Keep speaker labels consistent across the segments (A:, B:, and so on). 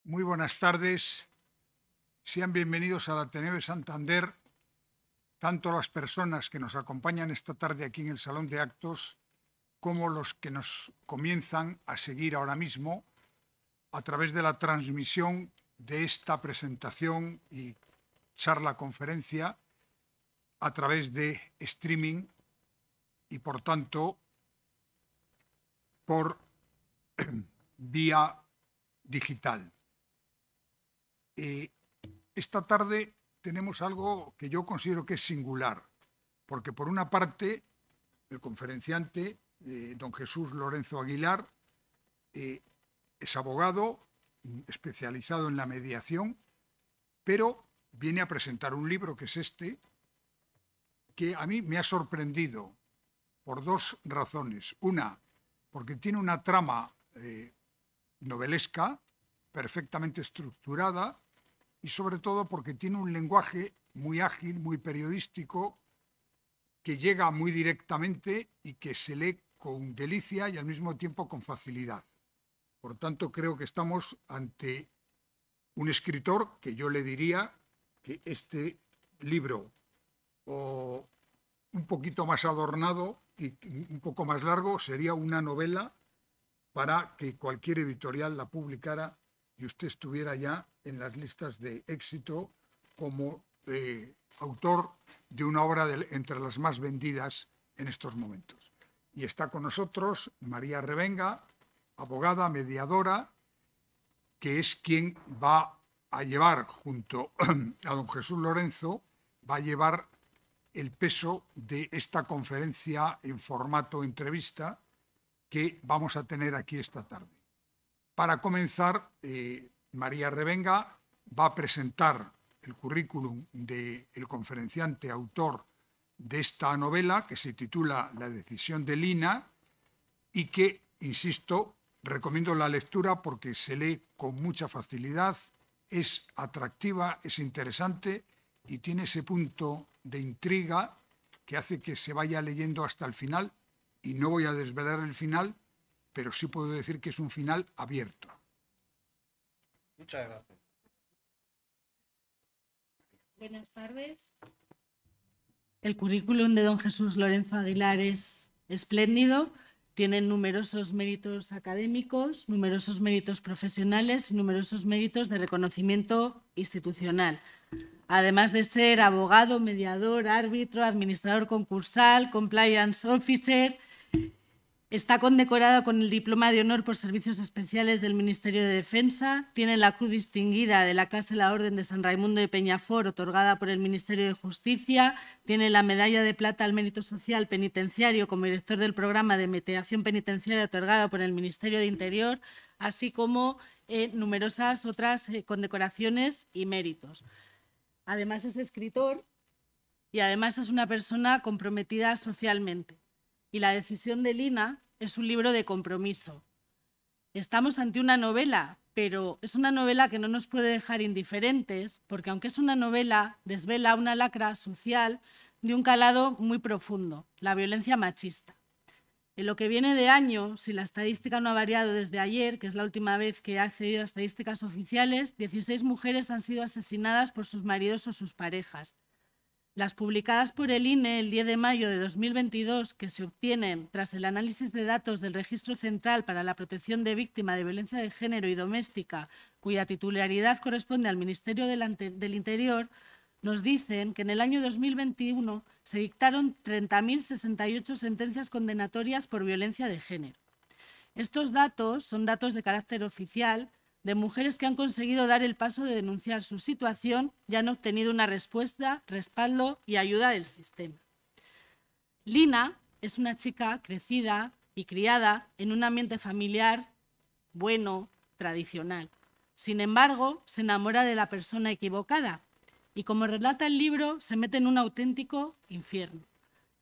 A: Muy buenas tardes. Sean bienvenidos al Ateneo de Santander, tanto las personas que nos acompañan esta tarde aquí en el Salón de Actos, como los que nos comienzan a seguir ahora mismo a través de la transmisión de esta presentación y charla-conferencia a través de streaming y, por tanto, por vía digital. Esta tarde tenemos algo que yo considero que es singular, porque por una parte el conferenciante, don Jesús Lorenzo Aguilar, es abogado especializado en la mediación, pero viene a presentar un libro que es este, que a mí me ha sorprendido por dos razones. Una, porque tiene una trama novelesca, perfectamente estructurada, y sobre todo porque tiene un lenguaje muy ágil, muy periodístico, que llega muy directamente y que se lee con delicia y al mismo tiempo con facilidad. Por tanto, creo que estamos ante un escritor que yo le diría que este libro, o un poquito más adornado y un poco más largo, sería una novela para que cualquier editorial la publicara y usted estuviera ya en las listas de éxito como autor de una obra entre las más vendidas en estos momentos. Y está con nosotros María Revenga, abogada, mediadora, que es quien va a llevar, junto a don Jesús Lorenzo, va a llevar el peso de esta conferencia en formato entrevista que vamos a tener aquí esta tarde. Para comenzar, María Revenga va a presentar el currículum del conferenciante autor de esta novela, que se titula La decisión de Lina, y que, insisto, recomiendo la lectura porque se lee con mucha facilidad, es atractiva, es interesante y tiene ese punto de intriga que hace que se vaya leyendo hasta el final, y no voy a desvelar el final, pero sí puedo decir que es un final abierto.
B: Muchas gracias.
C: Buenas tardes. El currículum de don Jesús Lorenzo Aguilar es espléndido. Tiene numerosos méritos académicos, numerosos méritos profesionales y numerosos méritos de reconocimiento institucional. Además de ser abogado, mediador, árbitro, administrador concursal, compliance officer, está condecorado con el Diploma de Honor por Servicios Especiales del Ministerio de Defensa, tiene la Cruz Distinguida de la Clase de la Orden de San Raimundo de Peñafort, otorgada por el Ministerio de Justicia, tiene la Medalla de Plata al Mérito Social Penitenciario como director del programa de mediación penitenciaria otorgada por el Ministerio de Interior, así como numerosas otras condecoraciones y méritos. Además es escritor y además es una persona comprometida socialmente. Y La decisión de Lina es un libro de compromiso. Estamos ante una novela, pero es una novela que no nos puede dejar indiferentes, porque aunque es una novela, desvela una lacra social de un calado muy profundo, la violencia machista. En lo que viene de año, si la estadística no ha variado desde ayer, que es la última vez que ha accedido a estadísticas oficiales, 16 mujeres han sido asesinadas por sus maridos o sus parejas. Las publicadas por el INE el 10 de mayo de 2022, que se obtienen tras el análisis de datos del Registro Central para la Protección de Víctima de Violencia de Género y Doméstica, cuya titularidad corresponde al Ministerio del Interior, nos dicen que en el año 2021 se dictaron 30.068 sentencias condenatorias por violencia de género. Estos datos son datos de carácter oficial de mujeres que han conseguido dar el paso de denunciar su situación y han obtenido una respuesta, respaldo y ayuda del sistema. Lina es una chica crecida y criada en un ambiente familiar bueno, tradicional. Sin embargo, se enamora de la persona equivocada y, como relata el libro, se mete en un auténtico infierno,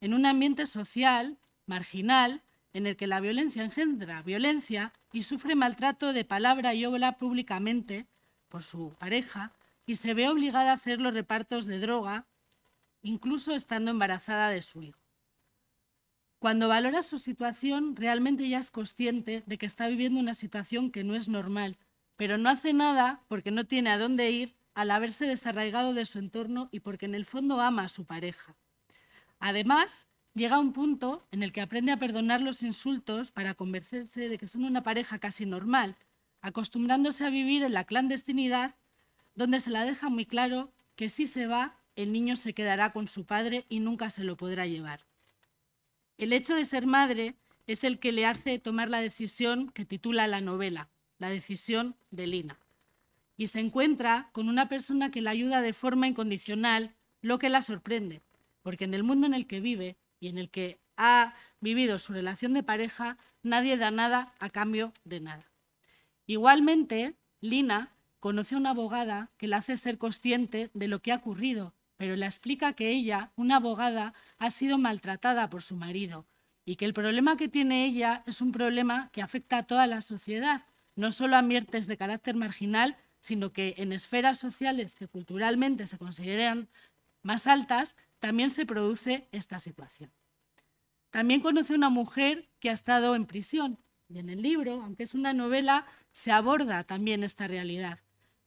C: en un ambiente social, marginal, en el que la violencia engendra violencia y sufre maltrato de palabra y obra públicamente por su pareja y se ve obligada a hacer los repartos de droga, incluso estando embarazada de su hijo. Cuando valora su situación, realmente ya es consciente de que está viviendo una situación que no es normal, pero no hace nada porque no tiene a dónde ir al haberse desarraigado de su entorno y porque en el fondo ama a su pareja. Además, llega a un punto en el que aprende a perdonar los insultos para convencerse de que son una pareja casi normal, acostumbrándose a vivir en la clandestinidad, donde se la deja muy claro que si se va, el niño se quedará con su padre y nunca se lo podrá llevar. El hecho de ser madre es el que le hace tomar la decisión que titula la novela, La decisión de Lina. Y se encuentra con una persona que la ayuda de forma incondicional, lo que la sorprende, porque en el mundo en el que vive y en el que ha vivido su relación de pareja, nadie da nada a cambio de nada. Igualmente, Lina conoce a una abogada que la hace ser consciente de lo que ha ocurrido, pero le explica que ella, una abogada, ha sido maltratada por su marido y que el problema que tiene ella es un problema que afecta a toda la sociedad, no solo a ambientes de carácter marginal, sino que en esferas sociales que culturalmente se consideran más altas, también se produce esta situación. También conoce a una mujer que ha estado en prisión y en el libro, aunque es una novela, se aborda también esta realidad.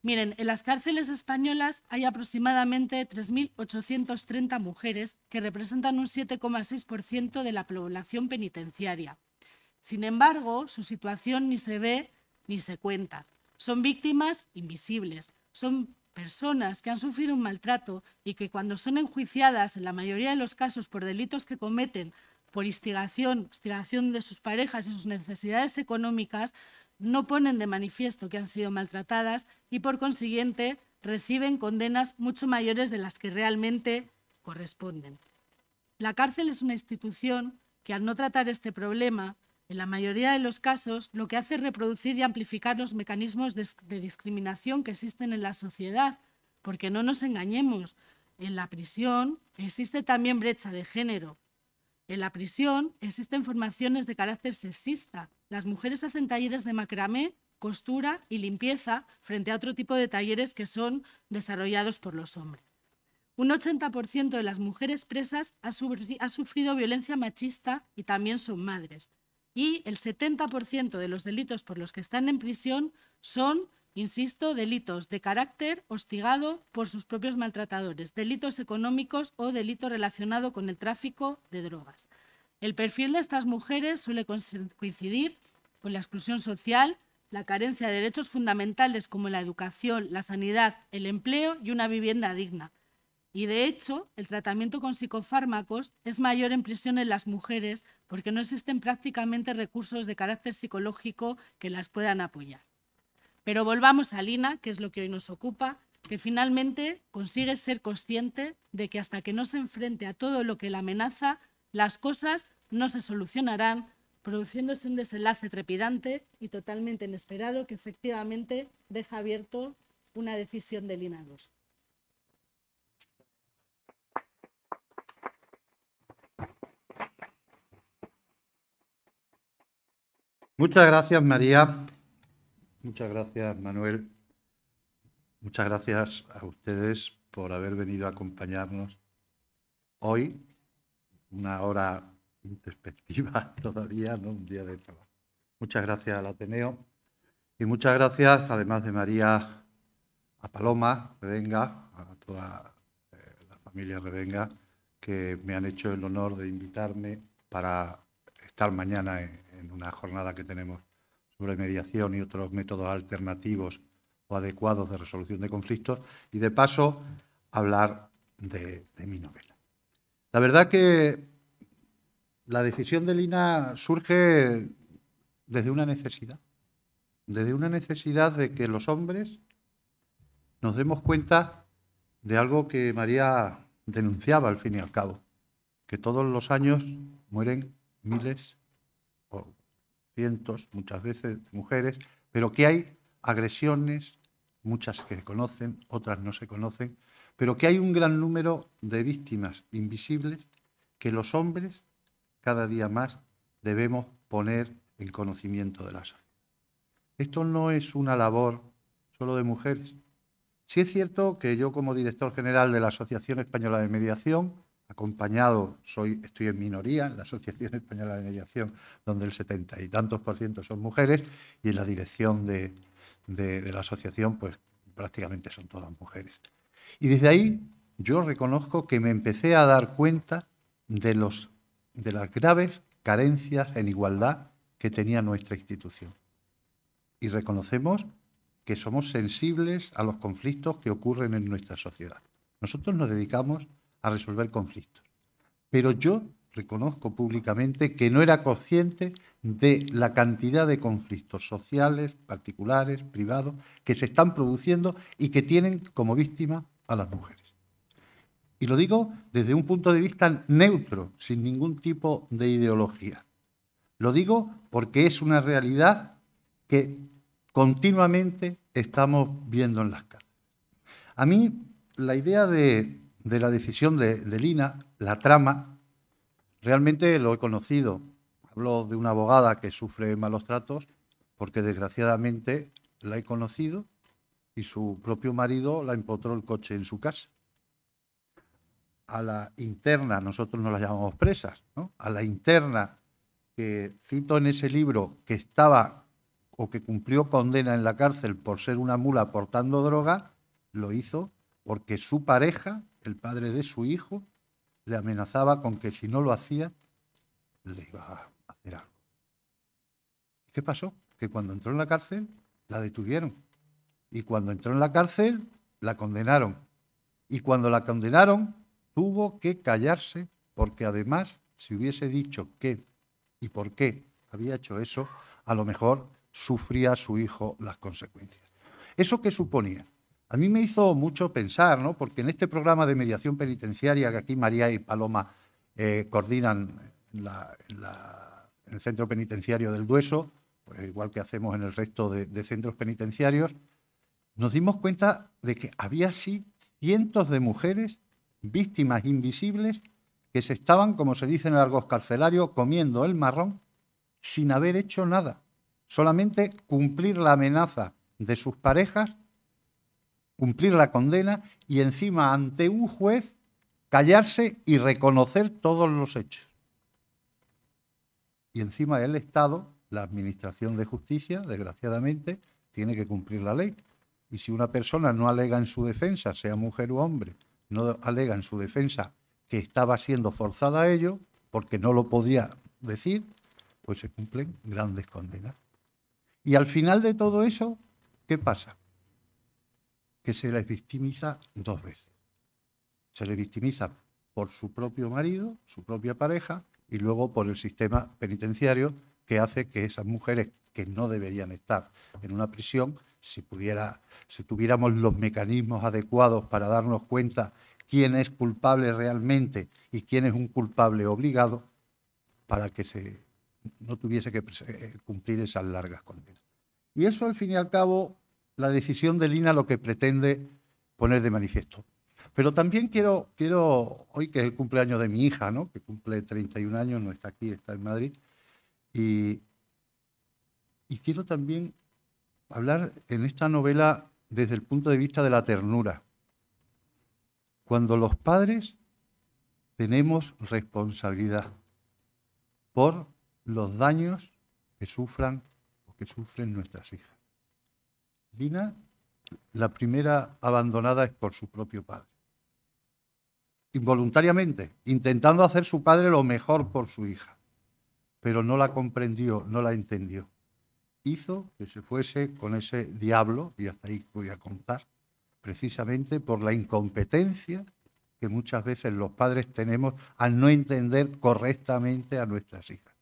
C: Miren, en las cárceles españolas hay aproximadamente 3.830 mujeres que representan un 7,6% de la población penitenciaria. Sin embargo, su situación ni se ve ni se cuenta. Son víctimas invisibles, son personas que han sufrido un maltrato y que cuando son enjuiciadas, en la mayoría de los casos por delitos que cometen por instigación de sus parejas y sus necesidades económicas, no ponen de manifiesto que han sido maltratadas y, por consiguiente, reciben condenas mucho mayores de las que realmente corresponden. La cárcel es una institución que, al no tratar este problema, en la mayoría de los casos, lo que hace es reproducir y amplificar los mecanismos de discriminación que existen en la sociedad, porque no nos engañemos, en la prisión existe también brecha de género. En la prisión existen formaciones de carácter sexista. Las mujeres hacen talleres de macramé, costura y limpieza frente a otro tipo de talleres que son desarrollados por los hombres. Un 80% de las mujeres presas ha sufrido violencia machista y también son madres. Y el 70% de los delitos por los que están en prisión son, insisto, delitos de carácter hostigado por sus propios maltratadores, delitos económicos o delito relacionado con el tráfico de drogas. El perfil de estas mujeres suele coincidir con la exclusión social, la carencia de derechos fundamentales como la educación, la sanidad, el empleo y una vivienda digna. Y, de hecho, el tratamiento con psicofármacos es mayor en prisión en las mujeres porque no existen prácticamente recursos de carácter psicológico que las puedan apoyar. Pero volvamos a Lina, que es lo que hoy nos ocupa, que finalmente consigue ser consciente de que hasta que no se enfrente a todo lo que la amenaza, las cosas no se solucionarán, produciéndose un desenlace trepidante y totalmente inesperado que efectivamente deja abierto una decisión de Lina II.
D: Muchas gracias, María. Muchas gracias, Manuel. Muchas gracias a ustedes por haber venido a acompañarnos hoy, una hora introspectiva todavía, ¿no? Un día de trabajo. Muchas gracias al Ateneo y muchas gracias, además de María, a Paloma Revenga, a toda la familia Revenga, que me han hecho el honor de invitarme para estar mañana en una jornada que tenemos sobre mediación y otros métodos alternativos o adecuados de resolución de conflictos y, de paso, hablar de mi novela. La verdad que la decisión de Lina surge desde una necesidad de que los hombres nos demos cuenta de algo que María denunciaba al fin y al cabo, que todos los años mueren miles o cientos, muchas veces, de mujeres, pero que hay agresiones, muchas que se conocen, otras no se conocen, pero que hay un gran número de víctimas invisibles que los hombres cada día más debemos poner en conocimiento de la sociedad. Esto no es una labor solo de mujeres. Sí es cierto que yo, como director general de la Asociación Española de Mediación, acompañado, estoy en minoría en la Asociación Española de Mediación, donde el 70 y tantos % son mujeres, y en la dirección de de la asociación, pues prácticamente son todas mujeres. Y desde ahí yo reconozco que me empecé a dar cuenta de las graves carencias en igualdad que tenía nuestra institución. Y reconocemos que somos sensibles a los conflictos que ocurren en nuestra sociedad. Nosotros nos dedicamos a resolver conflictos. Pero yo reconozco públicamente que no era consciente de la cantidad de conflictos sociales, particulares, privados, que se están produciendo y que tienen como víctima a las mujeres. Y lo digo desde un punto de vista neutro, sin ningún tipo de ideología. Lo digo porque es una realidad que continuamente estamos viendo en las cárceles. A mí, la idea de la decisión de Lina, la trama, realmente lo he conocido. Hablo de una abogada que sufre malos tratos porque desgraciadamente la he conocido y su propio marido la empotró el coche en su casa. A la interna, nosotros no la llamamos presas, ¿no? A la interna que cito en ese libro que estaba o que cumplió condena en la cárcel por ser una mula portando droga, lo hizo porque su pareja, el padre de su hijo, le amenazaba con que si no lo hacía, le iba a hacer algo. ¿Qué pasó? Que cuando entró en la cárcel, la detuvieron. Y cuando entró en la cárcel, la condenaron. Y cuando la condenaron, tuvo que callarse, porque además, si hubiese dicho qué y por qué había hecho eso, a lo mejor sufría su hijo las consecuencias. ¿Eso qué suponía? A mí me hizo mucho pensar, ¿no? Porque en este programa de mediación penitenciaria que aquí María y Paloma coordinan en el centro penitenciario del Dueso, pues igual que hacemos en el resto de centros penitenciarios, nos dimos cuenta de que había sí cientos de mujeres víctimas invisibles que se estaban, como se dice en el argot carcelario, comiendo el marrón sin haber hecho nada. Solamente cumplir la amenaza de sus parejas, cumplir la condena y encima ante un juez callarse y reconocer todos los hechos. Y encima el Estado, la Administración de Justicia, desgraciadamente, tiene que cumplir la ley. Y si una persona no alega en su defensa, sea mujer o hombre, no alega en su defensa que estaba siendo forzada a ello, porque no lo podía decir, pues se cumplen grandes condenas. Y al final de todo eso, ¿qué pasa? Que se les victimiza dos veces. Se les victimiza por su propio marido, su propia pareja, y luego por el sistema penitenciario, que hace que esas mujeres que no deberían estar en una prisión, si tuviéramos los mecanismos adecuados para darnos cuenta quién es culpable realmente y quién es un culpable obligado, para que no tuviese que cumplir esas largas condenas. Y eso, al fin y al cabo, la decisión de Lina lo que pretende poner de manifiesto. Pero también quiero hoy que es el cumpleaños de mi hija, ¿no? Que cumple 31 años, no está aquí, está en Madrid, y quiero también hablar en esta novela desde el punto de vista de la ternura. Cuando los padres tenemos responsabilidad por los daños que sufran o que sufren nuestras hijas. Lina, la primera abandonada es por su propio padre. Involuntariamente, intentando hacer su padre lo mejor por su hija, pero no la comprendió, no la entendió. Hizo que se fuese con ese diablo, y hasta ahí voy a contar, precisamente por la incompetencia que muchas veces los padres tenemos al no entender correctamente a nuestras hijas,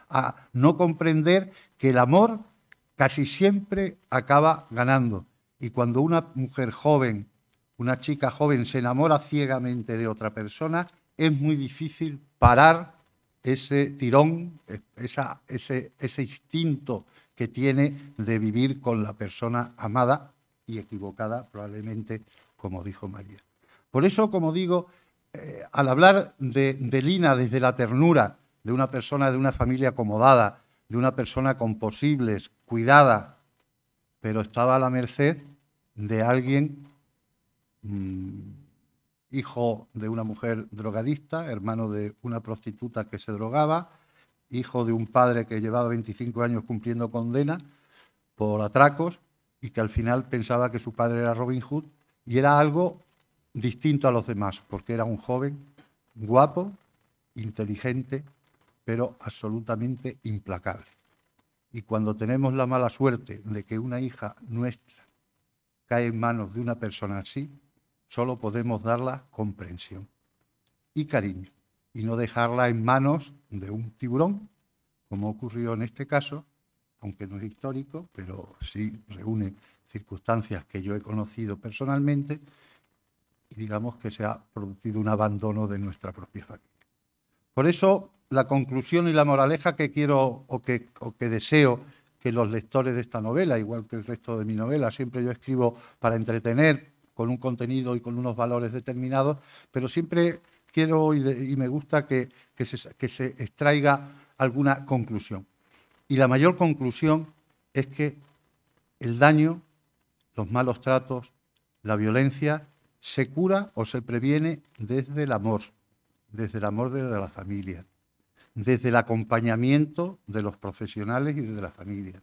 D: a no comprender que el amor casi siempre acaba ganando. Y cuando una mujer joven, una chica joven se enamora ciegamente de otra persona, es muy difícil parar ese tirón, ese instinto que tiene de vivir con la persona amada y equivocada, probablemente, como dijo María. Por eso, como digo, al hablar de Lina desde la ternura de una persona de una familia acomodada, de una persona con posibles, cuidada, pero estaba a la merced de alguien, hijo de una mujer drogadicta, hermano de una prostituta que se drogaba, hijo de un padre que llevaba 25 años cumpliendo condena por atracos, y que al final pensaba que su padre era Robin Hood y era algo distinto a los demás, porque era un joven guapo, inteligente, pero absolutamente implacable. Y cuando tenemos la mala suerte de que una hija nuestra cae en manos de una persona así, solo podemos darla comprensión y cariño, y no dejarla en manos de un tiburón, como ocurrió en este caso, aunque no es histórico, pero sí reúne circunstancias que yo he conocido personalmente, y digamos que se ha producido un abandono de nuestra propia familia. Por eso, la conclusión y la moraleja que quiero o que deseo que los lectores de esta novela, igual que el resto de mi novela, siempre yo escribo para entretener, con un contenido y con unos valores determinados, pero siempre quiero y me gusta que se extraiga alguna conclusión. Y la mayor conclusión es que el daño, los malos tratos, la violencia, se cura o se previene desde el amor de la familia, desde el acompañamiento de los profesionales y de la familia.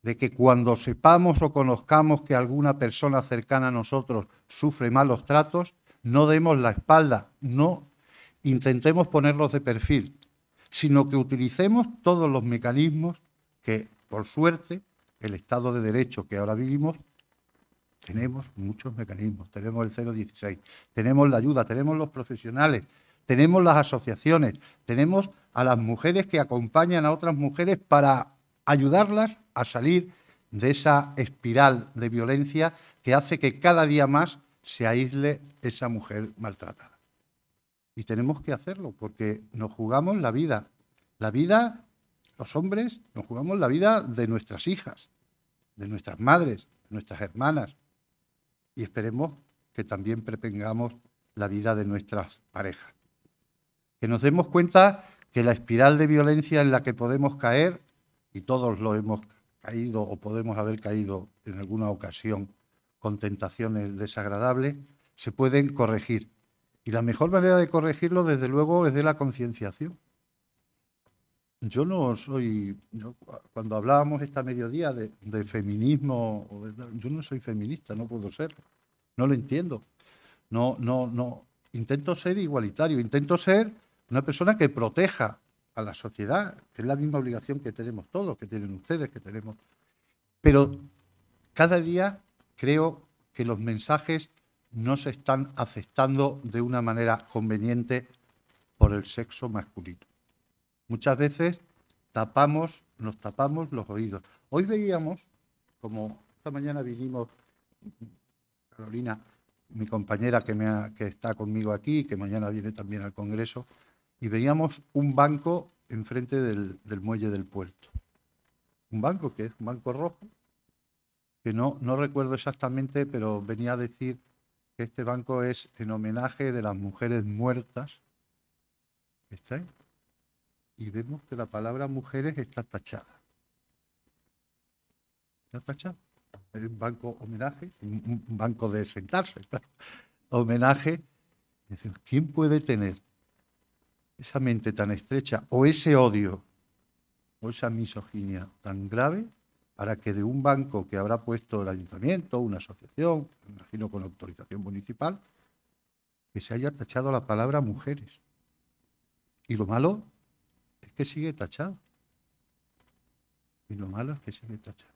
D: De que cuando sepamos o conozcamos que alguna persona cercana a nosotros sufre malos tratos, no demos la espalda, no intentemos ponerlos de perfil, sino que utilicemos todos los mecanismos que, por suerte, el Estado de Derecho que ahora vivimos, tenemos muchos mecanismos. Tenemos el 016, tenemos la ayuda, tenemos los profesionales, tenemos las asociaciones, tenemos a las mujeres que acompañan a otras mujeres para ayudarlas a salir de esa espiral de violencia que hace que cada día más se aísle esa mujer maltratada. Y tenemos que hacerlo porque nos jugamos la vida. La vida, los hombres, nos jugamos la vida de nuestras hijas, de nuestras madres, de nuestras hermanas. Y esperemos que también prepengamos la vida de nuestras parejas. Que nos demos cuenta que la espiral de violencia en la que podemos caer, y todos lo hemos caído o podemos haber caído en alguna ocasión con tentaciones desagradables, se pueden corregir. Y la mejor manera de corregirlo, desde luego, es de la concienciación. Yo no soy... cuando hablábamos esta mediodía de feminismo, yo no soy feminista, no puedo serlo. No lo entiendo. No. Intento ser igualitario, intento ser una persona que proteja a la sociedad, que es la misma obligación que tenemos todos, que tienen ustedes, que tenemos. Pero cada día creo que los mensajes no se están aceptando de una manera conveniente por el sexo masculino. Muchas veces nos tapamos los oídos. Hoy veíamos, como esta mañana vinimos, Carolina, mi compañera que está conmigo aquí, que mañana viene también al Congreso, y veíamos un banco enfrente del muelle del puerto. Un banco que es un banco rojo, que no recuerdo exactamente, pero venía a decir que este banco es en homenaje de las mujeres muertas. ¿Está ahí? Y vemos que la palabra mujeres está tachada. ¿Está tachada? Es un banco homenaje, un banco de sentarse, claro. Homenaje. Es decir, ¿quién puede tener esa mente tan estrecha o ese odio o esa misoginia tan grave para que de un banco que habrá puesto el ayuntamiento, una asociación, me imagino con autorización municipal, que se haya tachado la palabra mujeres? Y lo malo es que sigue tachado. Y lo malo es que sigue tachado.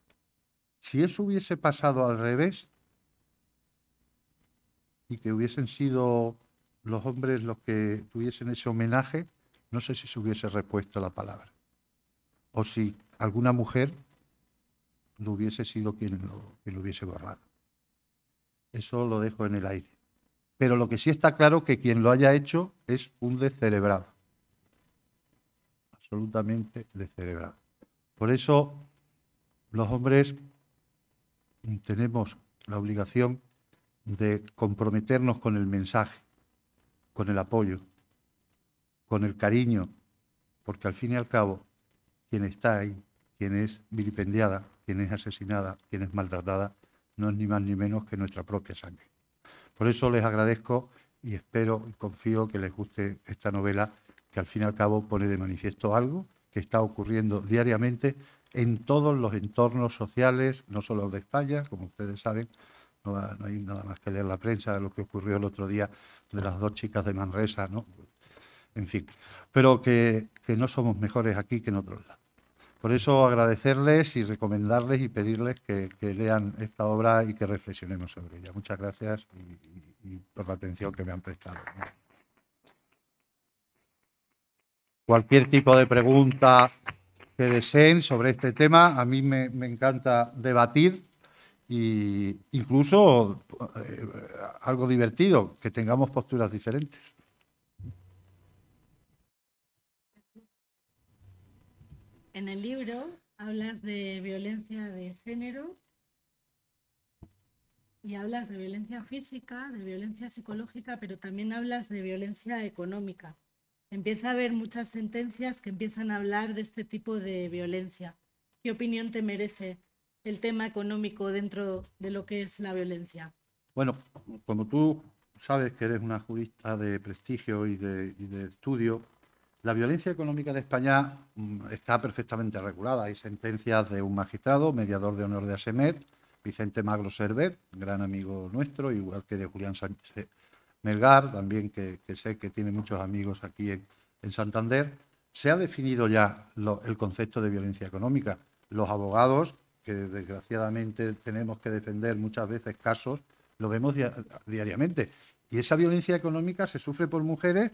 D: Si eso hubiese pasado al revés y que hubiesen sido los hombres los que tuviesen ese homenaje, no sé si se hubiese repuesto la palabra. O si alguna mujer no hubiese sido quien lo hubiese borrado. Eso lo dejo en el aire. Pero lo que sí está claro que quien lo haya hecho es un descerebrado. Absolutamente descerebrado. Por eso los hombres tenemos la obligación de comprometernos con el mensaje, con el apoyo, con el cariño, porque al fin y al cabo, quien está ahí, quien es vilipendiada, quien es asesinada, quien es maltratada, no es ni más ni menos que nuestra propia sangre. Por eso les agradezco y espero y confío que les guste esta novela, que al fin y al cabo pone de manifiesto algo que está ocurriendo diariamente en todos los entornos sociales, no solo de España, como ustedes saben. No hay nada más que leer la prensa de lo que ocurrió el otro día de las 2 chicas de Manresa, ¿no? En fin, pero que no somos mejores aquí que en otros lados. Por eso agradecerles y recomendarles y pedirles que lean esta obra y que reflexionemos sobre ella. Muchas gracias y por la atención que me han prestado, ¿no? Cualquier tipo de pregunta que deseen sobre este tema, a mí me encanta debatir. Y incluso algo divertido, que tengamos posturas diferentes.
C: En el libro hablas de violencia de género y hablas de violencia física, de violencia psicológica, pero también hablas de violencia económica. Empieza a haber muchas sentencias que empiezan a hablar de este tipo de violencia. ¿Qué opinión te merece el tema económico dentro de lo que es la violencia?
D: Bueno, como tú sabes que eres una jurista de prestigio y de estudio, la violencia económica de España está perfectamente regulada. Hay sentencias de un magistrado, mediador de honor de ASEMED, Vicente Magro Servet, gran amigo nuestro, igual que de Julián Sánchez Melgar, también que sé que tiene muchos amigos aquí en Santander. Se ha definido ya el concepto de violencia económica. Los abogados, que desgraciadamente tenemos que defender muchas veces casos, lo vemos diariamente. Y esa violencia económica se sufre por mujeres,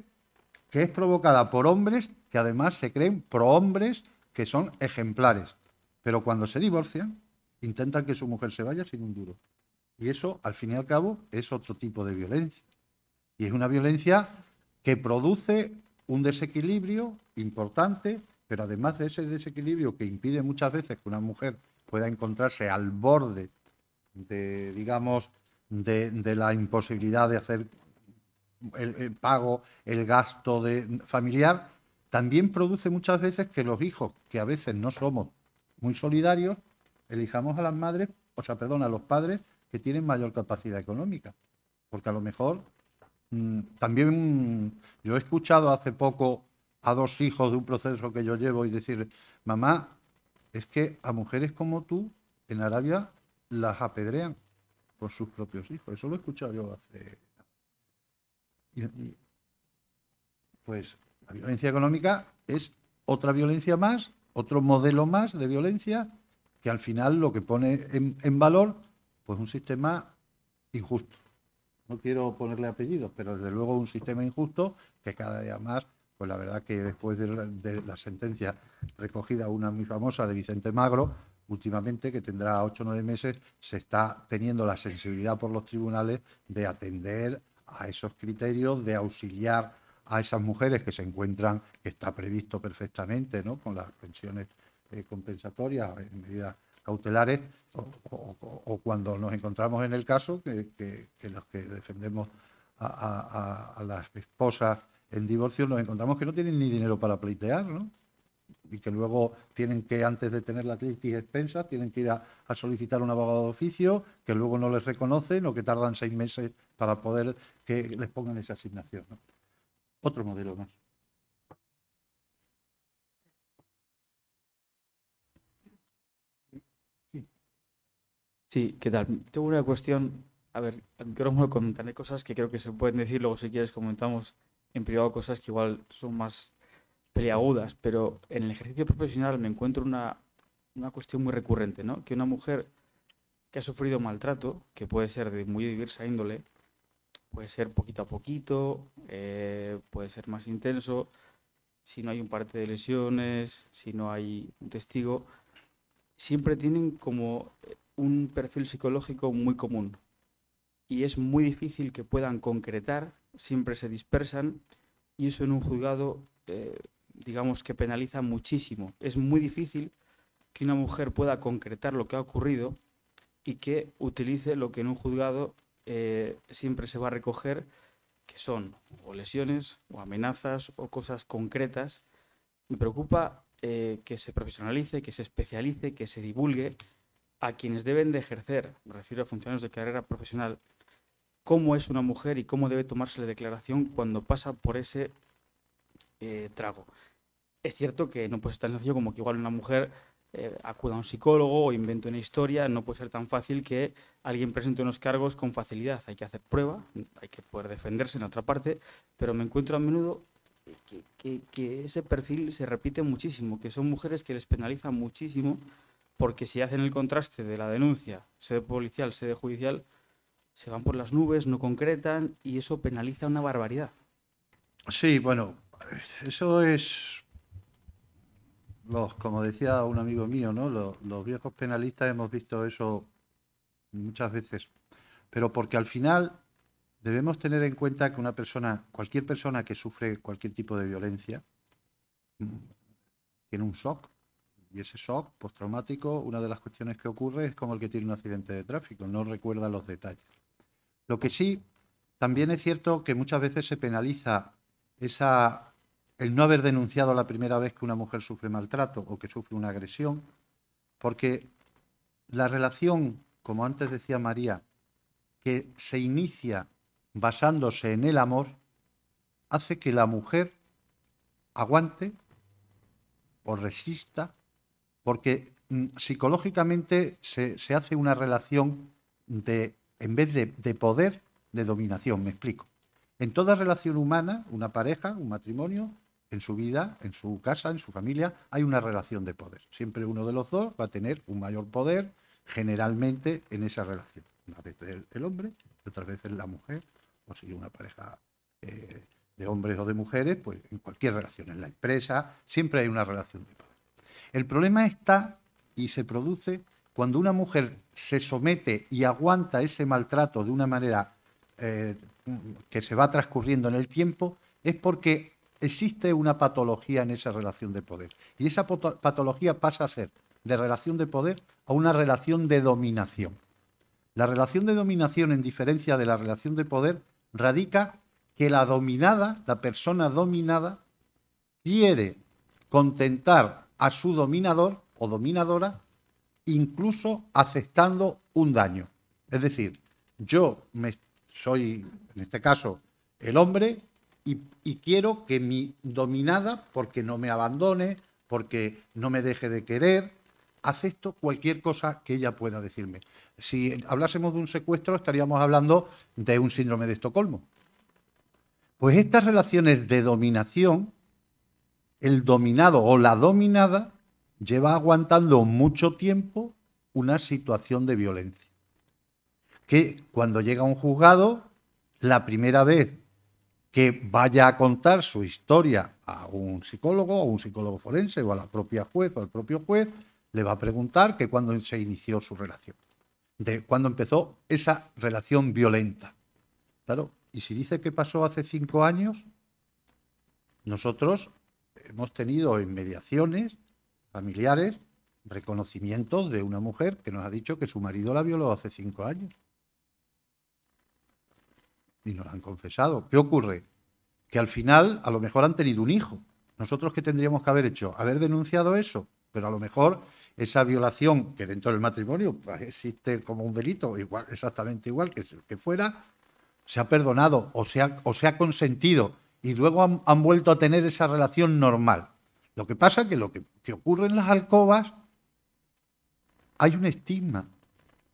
D: que es provocada por hombres que además se creen prohombres, que son ejemplares. Pero cuando se divorcian, intentan que su mujer se vaya sin un duro. Y eso, al fin y al cabo, es otro tipo de violencia. Y es una violencia que produce un desequilibrio importante, pero además de ese desequilibrio que impide muchas veces que una mujer pueda encontrarse al borde de, digamos, de la imposibilidad de hacer el pago, el gasto familiar, también produce muchas veces que los hijos, que a veces no somos muy solidarios, elijamos a las madres, a los padres que tienen mayor capacidad económica. Porque a lo mejor también yo he escuchado hace poco a 2 hijos de un proceso que yo llevo y decir, mamá, es que a mujeres como tú en Arabia las apedrean por sus propios hijos. Eso lo he escuchado yo hace... Pues la violencia económica es otra violencia más, otro modelo más de violencia que al final lo que pone en valor pues un sistema injusto. No quiero ponerle apellidos, pero desde luego un sistema injusto que cada día más, pues la verdad que después de la sentencia recogida, una muy famosa de Vicente Magro, últimamente, que tendrá 8 o 9 meses, se está teniendo la sensibilidad por los tribunales de atender a esos criterios, de auxiliar a esas mujeres que se encuentran, que está previsto perfectamente, ¿no?, con las pensiones compensatorias en medidas cautelares, o cuando nos encontramos en el caso que los que defendemos a las esposas en divorcio nos encontramos que no tienen ni dinero para pleitear, ¿no? Y que luego tienen que, antes de tener la litis expensa, tienen que ir a solicitar un abogado de oficio, que luego no les reconocen o que tardan 6 meses para poder que les pongan esa asignación, ¿no? Otro modelo más.
E: Sí, ¿qué tal? Tengo una cuestión. A ver, quiero comentarle cosas que creo que se pueden decir, luego si quieres comentamos en privado cosas que igual son más peliagudas, pero en el ejercicio profesional me encuentro una cuestión muy recurrente, ¿no? Que una mujer que ha sufrido maltrato, que puede ser de muy diversa índole, puede ser poquito a poquito, puede ser más intenso, si no hay un parte de lesiones, si no hay un testigo, siempre tienen como un perfil psicológico muy común y es muy difícil que puedan concretar, siempre se dispersan y eso en un juzgado digamos que penaliza muchísimo. Es muy difícil que una mujer pueda concretar lo que ha ocurrido y que utilice lo que en un juzgado siempre se va a recoger, que son o lesiones o amenazas o cosas concretas. Me preocupa que se profesionalice, que se especialice, que se divulgue a quienes deben de ejercer, me refiero a funcionarios de carrera profesional, cómo es una mujer y cómo debe tomarse la declaración cuando pasa por ese trago. Es cierto que no puede ser tan sencillo como que igual una mujer acuda a un psicólogo o invente una historia. No puede ser tan fácil que alguien presente unos cargos con facilidad. Hay que hacer prueba, hay que poder defenderse en otra parte, pero me encuentro a menudo que ese perfil se repite muchísimo, que son mujeres que les penalizan muchísimo porque si hacen el contraste de la denuncia, sede policial, sede judicial, se van por las nubes, no concretan y eso penaliza una barbaridad.
D: Sí, bueno, eso es, como decía un amigo mío, ¿no? Los viejos penalistas hemos visto eso muchas veces, pero porque al final debemos tener en cuenta que cualquier persona que sufre cualquier tipo de violencia, tiene un shock. Y ese shock postraumático, una de las cuestiones que ocurre es como el que tiene un accidente de tráfico, no recuerda los detalles. Lo que sí, también es cierto que muchas veces se penaliza el no haber denunciado la primera vez que una mujer sufre maltrato o que sufre una agresión, porque la relación, como antes decía María, que se inicia basándose en el amor, hace que la mujer aguante o resista, porque psicológicamente se hace una relación en vez de poder, de dominación. Me explico. En toda relación humana, una pareja, un matrimonio, en su vida, en su casa, en su familia, hay una relación de poder. Siempre uno de los dos va a tener un mayor poder, generalmente, en esa relación. Una vez el hombre, otras veces la mujer, o si una pareja de hombres o de mujeres, pues en cualquier relación, en la empresa, siempre hay una relación de poder. El problema está y se produce cuando una mujer se somete y aguanta ese maltrato de una manera que se va transcurriendo en el tiempo, es porque existe una patología en esa relación de poder. Y esa patología pasa a ser de relación de poder a una relación de dominación. La relación de dominación, en diferencia de la relación de poder, radica que la dominada, la persona dominada, quiere contentar a su dominador o dominadora, incluso aceptando un daño. Es decir, yo soy, en este caso, el hombre y quiero que mi dominada, porque no me abandone, porque no me deje de querer, acepto cualquier cosa que ella pueda decirme. Si hablásemos de un secuestro, estaríamos hablando de un síndrome de Estocolmo. Pues estas relaciones de dominación, el dominado o la dominada lleva aguantando mucho tiempo una situación de violencia. Que cuando llega a un juzgado, la primera vez que vaya a contar su historia a un psicólogo forense o a la propia juez o al propio juez, le va a preguntar que cuándo se inició su relación, de cuándo empezó esa relación violenta. Claro, y si dice que pasó hace 5 años, nosotros hemos tenido en mediaciones familiares reconocimientos de una mujer que nos ha dicho que su marido la violó hace 5 años. Y nos han confesado. ¿Qué ocurre? Que al final a lo mejor han tenido un hijo. ¿Nosotros qué tendríamos que haber hecho? Haber denunciado eso. Pero a lo mejor esa violación, que dentro del matrimonio existe como un delito, igual, exactamente igual que fuera, se ha perdonado o se ha consentido y luego han vuelto a tener esa relación normal. Lo que pasa es que lo que ocurre en las alcobas, hay un estigma.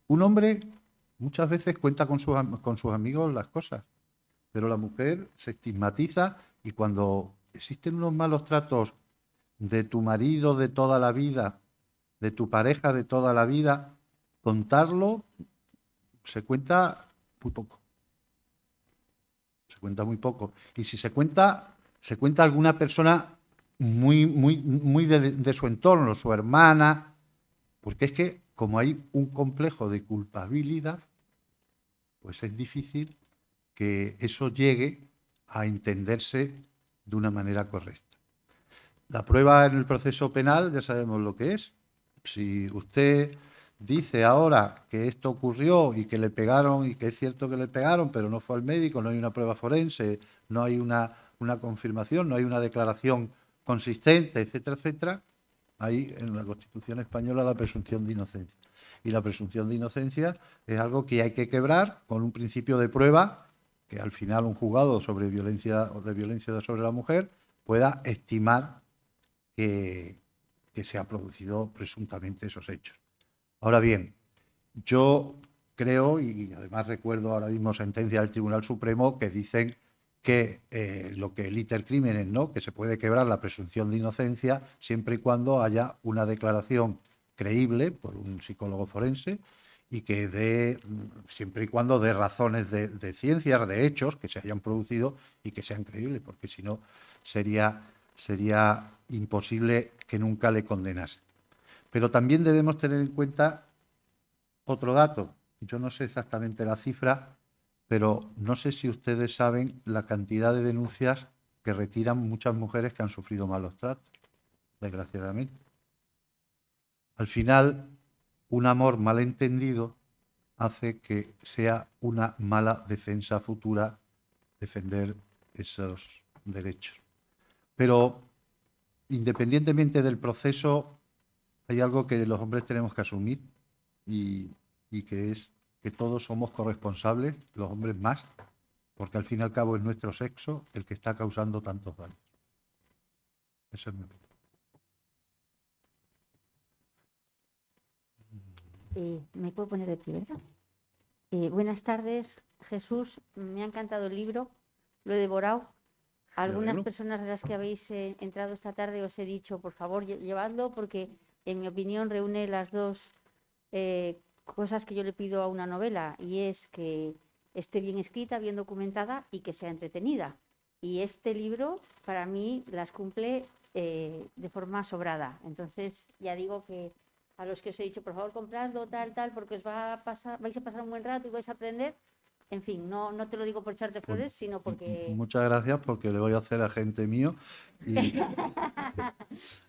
D: Un hombre muchas veces cuenta con sus amigos las cosas, pero la mujer se estigmatiza y cuando existen unos malos tratos de tu marido de toda la vida, de tu pareja de toda la vida, contarlo se cuenta muy poco. Se cuenta muy poco. Y si se cuenta alguna persona muy de su entorno, su hermana, porque es que como hay un complejo de culpabilidad, pues es difícil que eso llegue a entenderse de una manera correcta. La prueba en el proceso penal ya sabemos lo que es. Si usted dice ahora que esto ocurrió y que le pegaron, y que es cierto que le pegaron, pero no fue al médico, no hay una prueba forense, no hay una confirmación, no hay una declaración consistente, etcétera, etcétera, hay en la Constitución española la presunción de inocencia. Y la presunción de inocencia es algo que hay que quebrar con un principio de prueba que al final un juzgado sobre violencia o de violencia sobre la mujer pueda estimar que que se ha producido presuntamente esos hechos. Ahora bien, yo creo, y además recuerdo ahora mismo sentencia del Tribunal Supremo que dicen que lo que el iter crímenes, ¿no?, que se puede quebrar la presunción de inocencia siempre y cuando haya una declaración creíble por un psicólogo forense y que dé, siempre y cuando dé razones de ciencias, de hechos que se hayan producido y que sean creíbles, porque si no sería imposible que nunca le condenase. Pero también debemos tener en cuenta otro dato. Yo no sé exactamente la cifra, pero no sé si ustedes saben la cantidad de denuncias que retiran muchas mujeres que han sufrido malos tratos, desgraciadamente. Al final, un amor malentendido hace que sea una mala defensa futura defender esos derechos. Pero, independientemente del proceso, hay algo que los hombres tenemos que asumir y que es que todos somos corresponsables, los hombres más, porque al fin y al cabo es nuestro sexo el que está causando tantos daños. Eso es mi opinión.
F: ¿Me puedo poner de pie, verdad? Buenas tardes, Jesús. Me ha encantado el libro, lo he devorado. A algunas personas de las que habéis entrado esta tarde os he dicho, por favor, llevadlo, porque en mi opinión reúne las dos cosas que yo le pido a una novela, y es que esté bien escrita, bien documentada y que sea entretenida. Y este libro, para mí, las cumple de forma sobrada. Entonces, ya digo que a los que os he dicho, por favor, compradlo, tal, porque os va a pasar, vais a pasar un buen rato y vais a aprender. En fin, no te lo digo por echarte flores, sino porque...
D: Muchas gracias, porque le voy a hacer a gente mío. Y...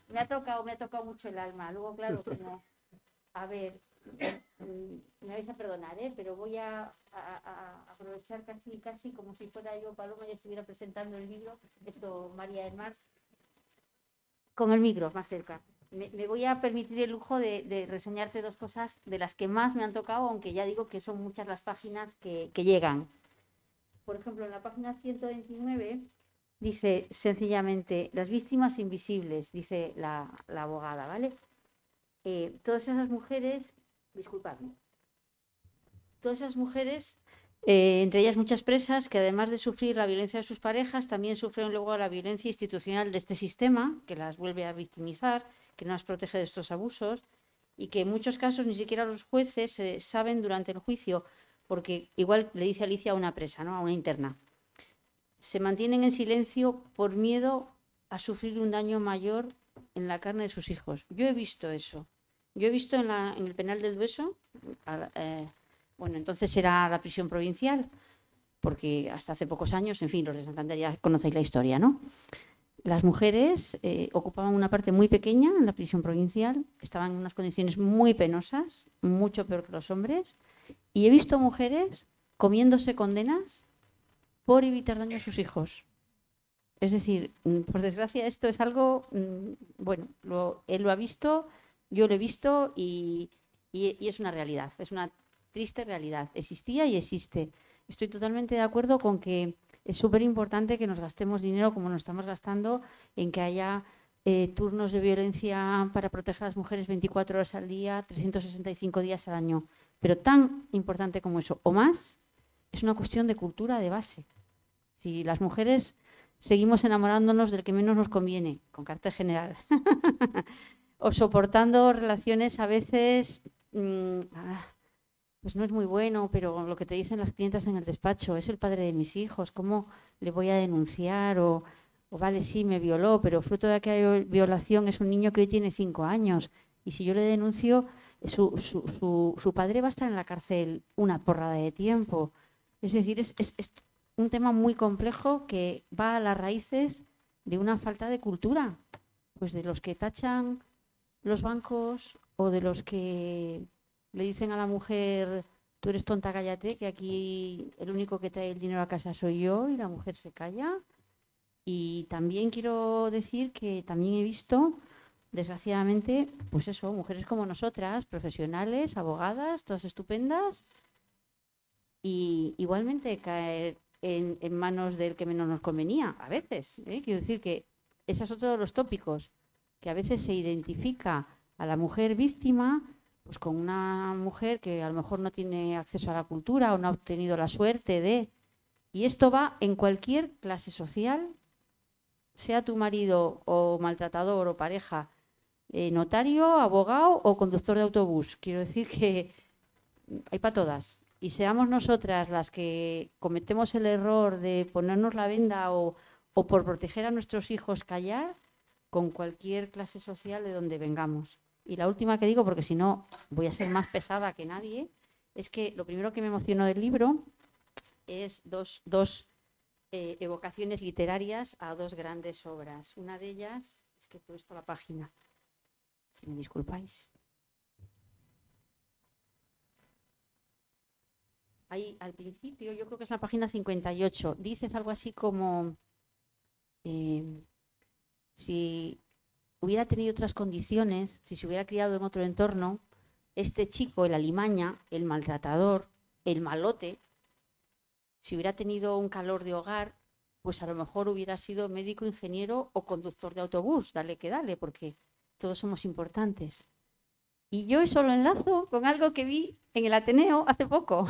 F: me ha tocado mucho el alma. Luego, claro, como... A ver, me vais a perdonar, pero voy a aprovechar casi como si fuera yo Paloma y estuviera presentando el libro, esto María del Mar, con el micro más cerca. Me voy a permitir el lujo de reseñarte dos cosas de las que más me han tocado, aunque ya digo que son muchas las páginas que llegan. Por ejemplo, en la página 129 dice sencillamente, las víctimas invisibles, dice la abogada, ¿vale? Todas esas mujeres, disculpadme, todas esas mujeres, entre ellas muchas presas, que además de sufrir la violencia de sus parejas, también sufren luego la violencia institucional de este sistema, que las vuelve a victimizar, que no las protege de estos abusos, y que en muchos casos ni siquiera los jueces saben durante el juicio, porque igual le dice Alicia a una presa, ¿no?, a una interna, se mantienen en silencio por miedo a sufrir un daño mayor en la carne de sus hijos. Yo he visto eso. Yo he visto en el penal del Dueso, bueno, entonces era la prisión provincial, porque hasta hace pocos años, en fin, los de Santander ya conocéis la historia, ¿no? Las mujeres ocupaban una parte muy pequeña en la prisión provincial, estaban en unas condiciones muy penosas, mucho peor que los hombres, y he visto mujeres comiéndose condenas por evitar daño a sus hijos. Es decir, por desgracia esto es algo, bueno, él lo ha visto, yo lo he visto y es una realidad, es una triste realidad. Existía y existe. Estoy totalmente de acuerdo con que es súper importante que nos gastemos dinero como nos estamos gastando en que haya turnos de violencia para proteger a las mujeres 24 horas al día, 365 días al año. Pero tan importante como eso, o más, es una cuestión de cultura de base. Si las mujeres seguimos enamorándonos del que menos nos conviene, con carácter general, o soportando relaciones a veces... pues no es muy bueno, pero lo que te dicen las clientas en el despacho, es el padre de mis hijos, ¿cómo le voy a denunciar? O vale, sí, me violó, pero fruto de aquella violación es un niño que hoy tiene 5 años. Y si yo le denuncio, su padre va a estar en la cárcel una porrada de tiempo. Es decir, es un tema muy complejo que va a las raíces de una falta de cultura, pues de los que tachan los bancos o de los que... le dicen a la mujer, tú eres tonta, cállate, que aquí el único que trae el dinero a casa soy yo, y la mujer se calla. Y también quiero decir que también he visto, desgraciadamente, pues eso, mujeres como nosotras, profesionales, abogadas, todas estupendas, y igualmente caer en manos del que menos nos convenía, a veces. Quiero decir que esos son todos los tópicos que a veces se identifica a la mujer víctima pues con una mujer que a lo mejor no tiene acceso a la cultura o no ha obtenido la suerte de... Y esto va en cualquier clase social, sea tu marido o maltratador o pareja, notario, abogado o conductor de autobús. Quiero decir que hay para todas. Y seamos nosotras las que cometemos el error de ponernos la venda o por proteger a nuestros hijos callar, con cualquier clase social de donde vengamos. Y la última que digo, porque si no voy a ser más pesada que nadie, es que lo primero que me emocionó del libro es dos evocaciones literarias a dos grandes obras. Una de ellas, es que he puesto la página, si me disculpáis. Ahí al principio, yo creo que es la página 58, dices algo así como si hubiera tenido otras condiciones, si se hubiera criado en otro entorno, este chico, el alimaña, el maltratador, el malote, si hubiera tenido un calor de hogar, pues a lo mejor hubiera sido médico, ingeniero o conductor de autobús, dale que dale, porque todos somos importantes. Y yo eso lo enlazo con algo que vi en el Ateneo hace poco,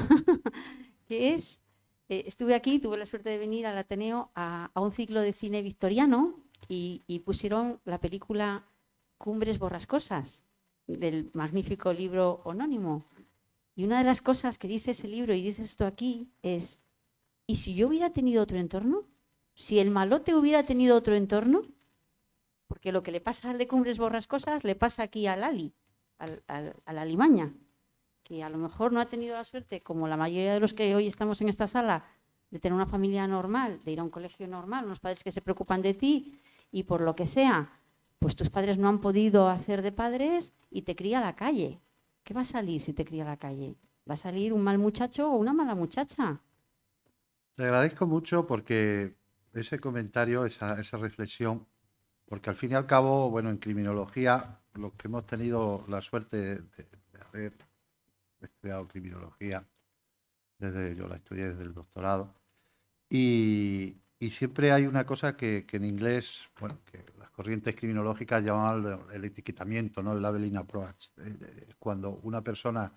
F: que es, estuve aquí, tuve la suerte de venir al Ateneo a un ciclo de cine victoriano y pusieron la película Cumbres Borrascosas, del magnífico libro homónimo. Y una de las cosas que dice ese libro, y dice esto aquí, es, ¿y si yo hubiera tenido otro entorno? Si el malote hubiera tenido otro entorno, porque lo que le pasa al de Cumbres Borrascosas le pasa aquí al Ali, a la Alimaña, que a lo mejor no ha tenido la suerte, como la mayoría de los que hoy estamos en esta sala, de tener una familia normal, de ir a un colegio normal, unos padres que se preocupan de ti, y por lo que sea, pues tus padres no han podido hacer de padres y te cría a la calle. ¿Qué va a salir si te cría a la calle? ¿Va a salir un mal muchacho o una mala muchacha?
D: Te agradezco mucho porque ese comentario, esa reflexión, porque al fin y al cabo, bueno, en criminología, los que hemos tenido la suerte de haber estudiado criminología, yo la estudié desde el doctorado, y siempre hay una cosa que en inglés, bueno, que las corrientes criminológicas llaman el etiquetamiento, ¿no? El labeling approach. Cuando una persona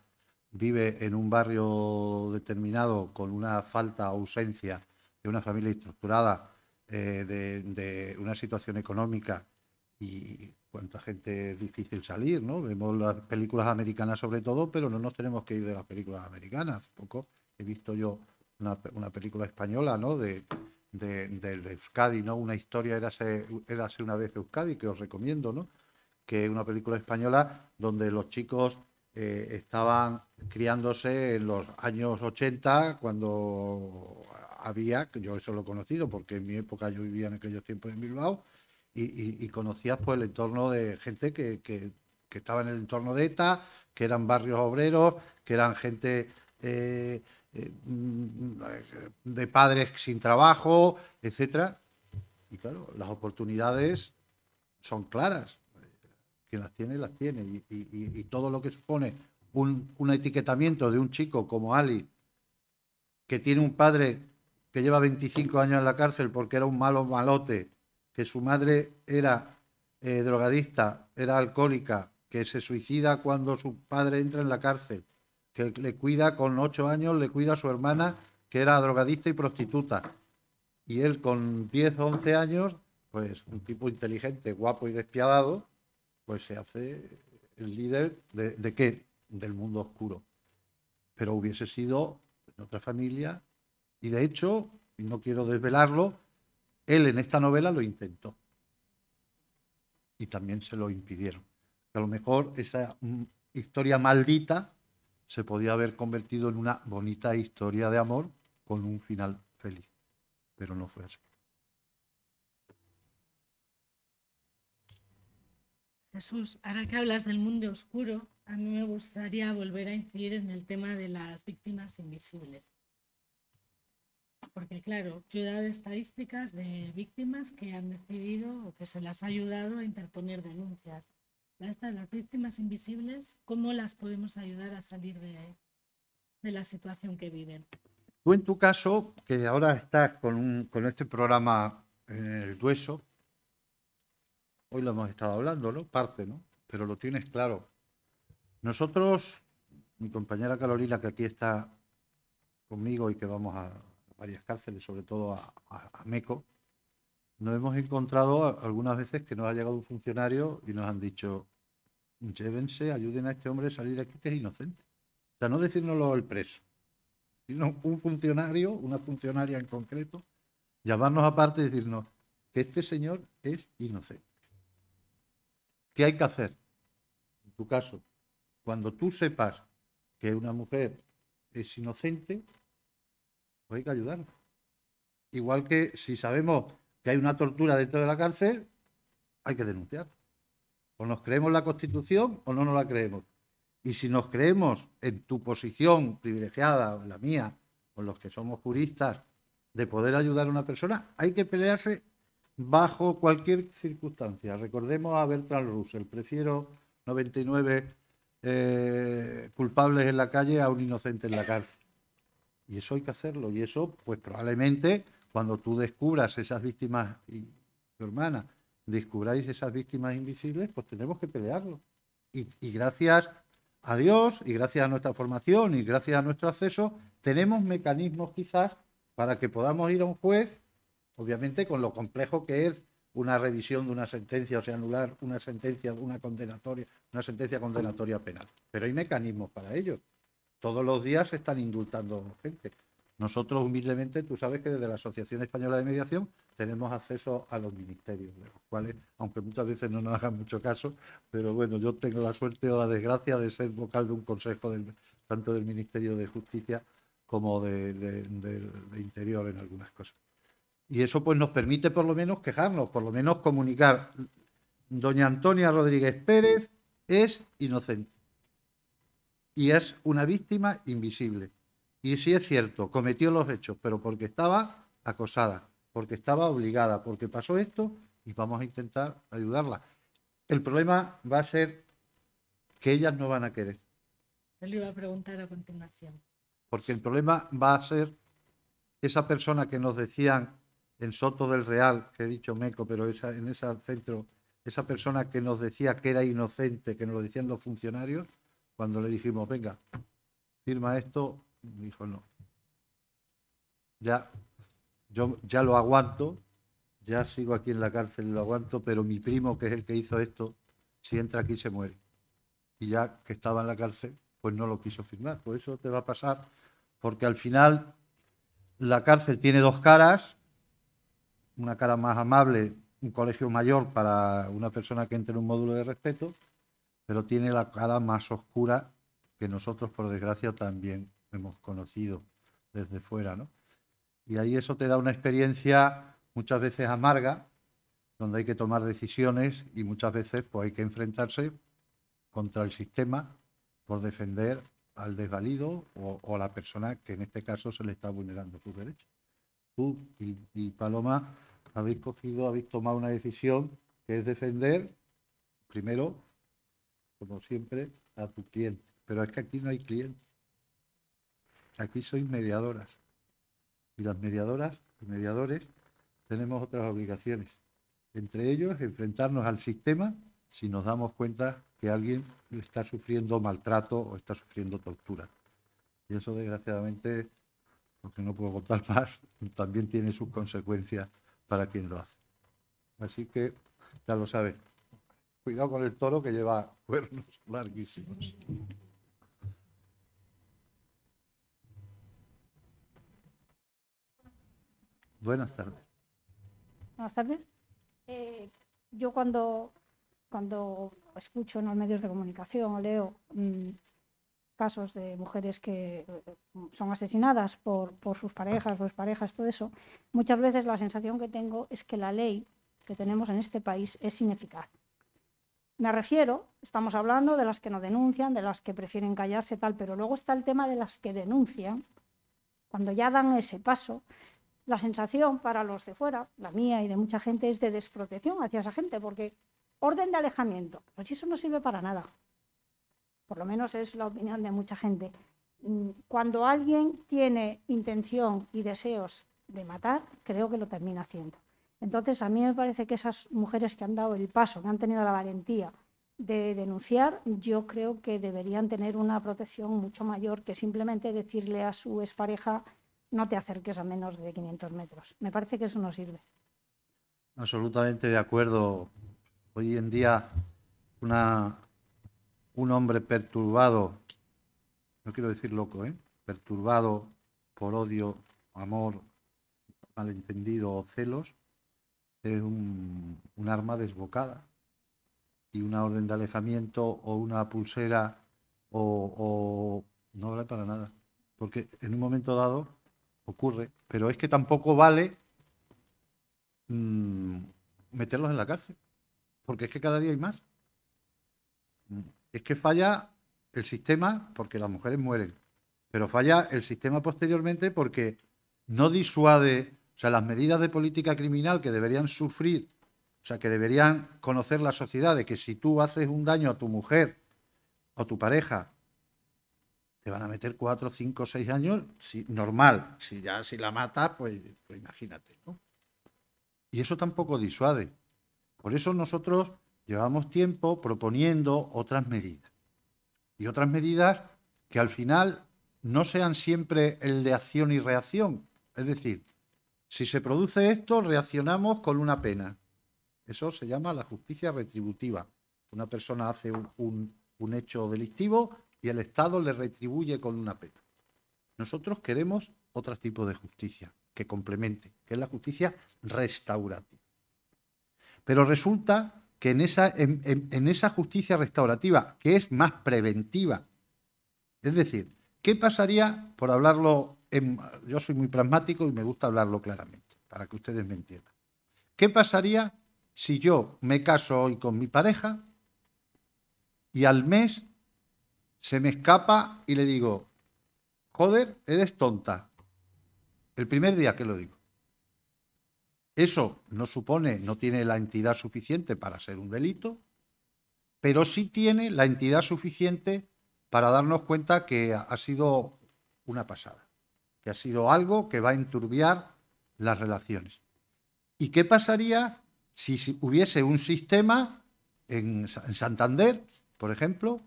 D: vive en un barrio determinado con una falta o ausencia de una familia estructurada, de una situación económica y cuánta gente es difícil salir, ¿no? Vemos las películas americanas sobre todo, pero no nos tenemos que ir de las películas americanas. Hace poco he visto yo una película española, ¿no? De Euskadi, ¿no? Una historia, érase una vez Euskadi, que os recomiendo, ¿no? Que es una película española donde los chicos estaban criándose en los años 80, cuando había, yo eso lo he conocido, porque en mi época yo vivía en aquellos tiempos en Bilbao, y conocías pues el entorno de gente que estaba en el entorno de ETA, que eran barrios obreros, que eran gente de padres sin trabajo, etcétera. Y claro, las oportunidades son claras. Quien las tiene. Y todo lo que supone un etiquetamiento de un chico como Ali, que tiene un padre que lleva 25 años en la cárcel porque era un malote, que su madre era drogadista, era alcohólica, que se suicida cuando su padre entra en la cárcel, que le cuida con 8 años, le cuida a su hermana, que era drogadista y prostituta. Y él con 10 o 11 años, pues un tipo inteligente, guapo y despiadado, pues se hace el líder ¿de qué? Del mundo oscuro. Pero hubiese sido en otra familia, y de hecho, y no quiero desvelarlo, él en esta novela lo intentó. Y también se lo impidieron. A lo mejor esa historia maldita se podía haber convertido en una bonita historia de amor con un final feliz. Pero no fue así.
C: Jesús, ahora que hablas del mundo oscuro, a mí me gustaría volver a incidir en el tema de las víctimas invisibles. Porque claro, yo he dado estadísticas de víctimas que han decidido o que se las ha ayudado a interponer denuncias. Las víctimas invisibles, ¿cómo las podemos ayudar a salir de la situación que viven?
D: Tú en tu caso, que ahora estás con este programa en el Dueso, hoy lo hemos estado hablando, ¿no? Parte, ¿no? Pero lo tienes claro. Nosotros, mi compañera Carolina, que aquí está conmigo y que vamos a varias cárceles, sobre todo a Meco, nos hemos encontrado algunas veces que nos ha llegado un funcionario y nos han dicho, llévense, ayuden a este hombre a salir de aquí que es inocente. O sea, no decírnoslo el preso, sino un funcionario, una funcionaria en concreto, llamarnos aparte y decirnos que este señor es inocente. ¿Qué hay que hacer? En tu caso, cuando tú sepas que una mujer es inocente, pues hay que ayudarla. Igual que si sabemos que hay una tortura dentro de la cárcel, hay que denunciar. O nos creemos la Constitución o no nos la creemos. Y si nos creemos en tu posición privilegiada, o en la mía, o los que somos juristas, de poder ayudar a una persona, hay que pelearse bajo cualquier circunstancia. Recordemos a Bertrand Russell, prefiero 99 culpables en la calle a un inocente en la cárcel. Y eso hay que hacerlo. Y eso, pues probablemente, cuando tú descubras esas víctimas, y tu hermana, descubráis esas víctimas invisibles, pues tenemos que pelearlo. Y gracias a Dios, y gracias a nuestra formación, y gracias a nuestro acceso, tenemos mecanismos quizás para que podamos ir a un juez, obviamente con lo complejo que es una revisión de una sentencia, o sea, anular una sentencia, una sentencia condenatoria penal. Pero hay mecanismos para ello. Todos los días se están indultando gente. Nosotros, humildemente, tú sabes que desde la Asociación Española de Mediación tenemos acceso a los ministerios, de los cuales, aunque muchas veces no nos hagan mucho caso, pero bueno, yo tengo la suerte o la desgracia de ser vocal de un consejo tanto del Ministerio de Justicia como de Interior en algunas cosas. Y eso pues nos permite por lo menos quejarnos, por lo menos comunicar. Doña Antonia Rodríguez Pérez es inocente y es una víctima invisible. Y sí es cierto, cometió los hechos, pero porque estaba acosada, porque estaba obligada, porque pasó esto y vamos a intentar ayudarla. El problema va a ser que ellas no van a querer.
C: Él iba a preguntar a continuación.
D: Porque el problema va a ser esa persona que nos decían en Soto del Real, que he dicho Meco, pero en ese centro, esa persona que nos decía que era inocente, que nos lo decían los funcionarios, cuando le dijimos, venga, firma esto, dijo no. Yo ya lo aguanto, ya sigo aquí en la cárcel y lo aguanto, pero mi primo, que es el que hizo esto, si entra aquí se muere. Y ya que estaba en la cárcel, pues no lo quiso firmar. Pues eso te va a pasar, porque al final la cárcel tiene dos caras, una cara más amable, un colegio mayor para una persona que entre en un módulo de respeto, pero tiene la cara más oscura que nosotros, por desgracia, también hemos conocido desde fuera, ¿no? Y ahí eso te da una experiencia muchas veces amarga, donde hay que tomar decisiones y muchas veces pues hay que enfrentarse contra el sistema por defender al desvalido o a la persona que en este caso se le está vulnerando sus derechos. Tú y Paloma habéis tomado una decisión que es defender, primero, como siempre, a tu cliente. Pero es que aquí no hay cliente. Aquí sois mediadoras. Y las mediadoras y mediadores tenemos otras obligaciones. Entre ellos, enfrentarnos al sistema si nos damos cuenta que alguien está sufriendo maltrato o está sufriendo tortura. Y eso, desgraciadamente, porque no puedo contar más, también tiene sus consecuencias para quien lo hace. Así que, ya lo sabes, cuidado con el toro que lleva cuernos larguísimos. Buenas tardes.
G: Buenas tardes. Yo cuando escucho en los medios de comunicación o leo casos de mujeres que son asesinadas por sus parejas o exparejas, todo eso, muchas veces la sensación que tengo es que la ley que tenemos en este país es ineficaz. Me refiero, estamos hablando de las que no denuncian, de las que prefieren callarse, tal, pero luego está el tema de las que denuncian, cuando ya dan ese paso. La sensación para los de fuera, la mía y de mucha gente, es de desprotección hacia esa gente, porque orden de alejamiento, pues eso no sirve para nada. Por lo menos es la opinión de mucha gente. Cuando alguien tiene intención y deseos de matar, creo que lo termina haciendo. Entonces, a mí me parece que esas mujeres que han dado el paso, que han tenido la valentía de denunciar, yo creo que deberían tener una protección mucho mayor que simplemente decirle a su expareja no te acerques a menos de 500 metros. Me parece que eso no sirve.
D: Absolutamente de acuerdo. Hoy en día un hombre perturbado, no quiero decir loco, perturbado por odio, amor, malentendido o celos, es un arma desbocada. Y una orden de alejamiento o una pulsera o no vale para nada. Porque en un momento dado ocurre, pero es que tampoco vale meterlos en la cárcel, porque es que cada día hay más. Es que falla el sistema porque las mujeres mueren, pero falla el sistema posteriormente porque no disuade, o sea, las medidas de política criminal que deberían sufrir, o sea, que deberían conocer la sociedad de que si tú haces un daño a tu mujer o tu pareja, te van a meter 4, 5, 6 años, normal. Si la matas, pues imagínate, ¿no? Y eso tampoco disuade. Por eso nosotros llevamos tiempo proponiendo otras medidas. Y otras medidas que al final no sean siempre el de acción y reacción. Es decir, si se produce esto, reaccionamos con una pena. Eso se llama la justicia retributiva. Una persona hace un hecho delictivo y el Estado le retribuye con una pena. Nosotros queremos otro tipo de justicia que complemente, que es la justicia restaurativa. Pero resulta que en esa justicia restaurativa, que es más preventiva, es decir, ¿qué pasaría, por hablarlo, yo soy muy pragmático y me gusta hablarlo claramente, para que ustedes me entiendan? ¿Qué pasaría si yo me caso hoy con mi pareja y al mes se me escapa y le digo, joder, eres tonta? El primer día que lo digo. Eso no tiene la entidad suficiente para ser un delito, pero sí tiene la entidad suficiente para darnos cuenta que ha sido una pasada, que ha sido algo que va a enturbiar las relaciones. ¿Y qué pasaría si hubiese un sistema en Santander, por ejemplo,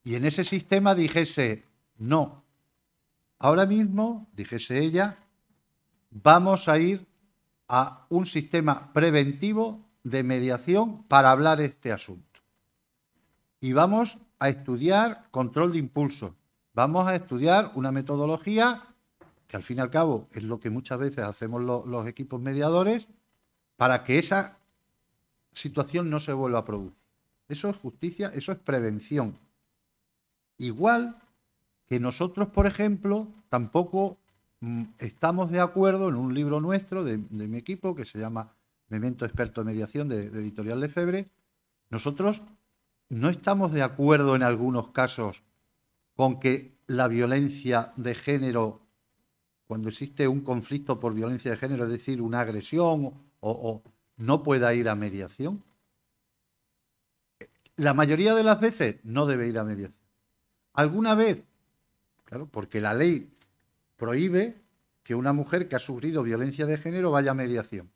D: y en ese sistema dijese, no, ahora mismo, dijese ella, vamos a ir a un sistema preventivo de mediación para hablar este asunto. Y vamos a estudiar control de impulso. Vamos a estudiar una metodología que al fin y al cabo es lo que muchas veces hacemos los equipos mediadores para que esa situación no se vuelva a producir. Eso es justicia, eso es prevención. Igual que nosotros, por ejemplo, tampoco estamos de acuerdo en un libro nuestro de mi equipo que se llama Memento Experto en Mediación de Editorial Lefebvre. Nosotros no estamos de acuerdo en algunos casos con que la violencia de género, cuando existe un conflicto por violencia de género, es decir, una agresión o no pueda ir a mediación. La mayoría de las veces no debe ir a mediación. Alguna vez, claro, porque la ley prohíbe que una mujer que ha sufrido violencia de género vaya a mediación,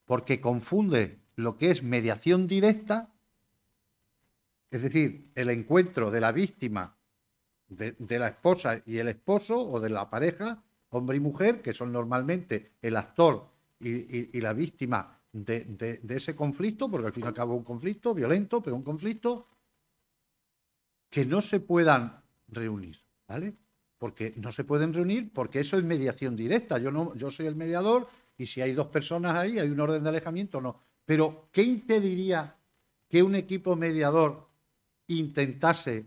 D: porque confunde lo que es mediación directa, es decir, el encuentro de la víctima, de la esposa y el esposo, o de la pareja, hombre y mujer, que son normalmente el actor y la víctima de ese conflicto, porque al fin y al cabo es un conflicto violento, pero un conflicto que no se puedan reunir, ¿vale? Porque no se pueden reunir porque eso es mediación directa. Yo soy el mediador y si hay dos personas ahí, hay un orden de alejamiento, no. Pero ¿qué impediría que un equipo mediador intentase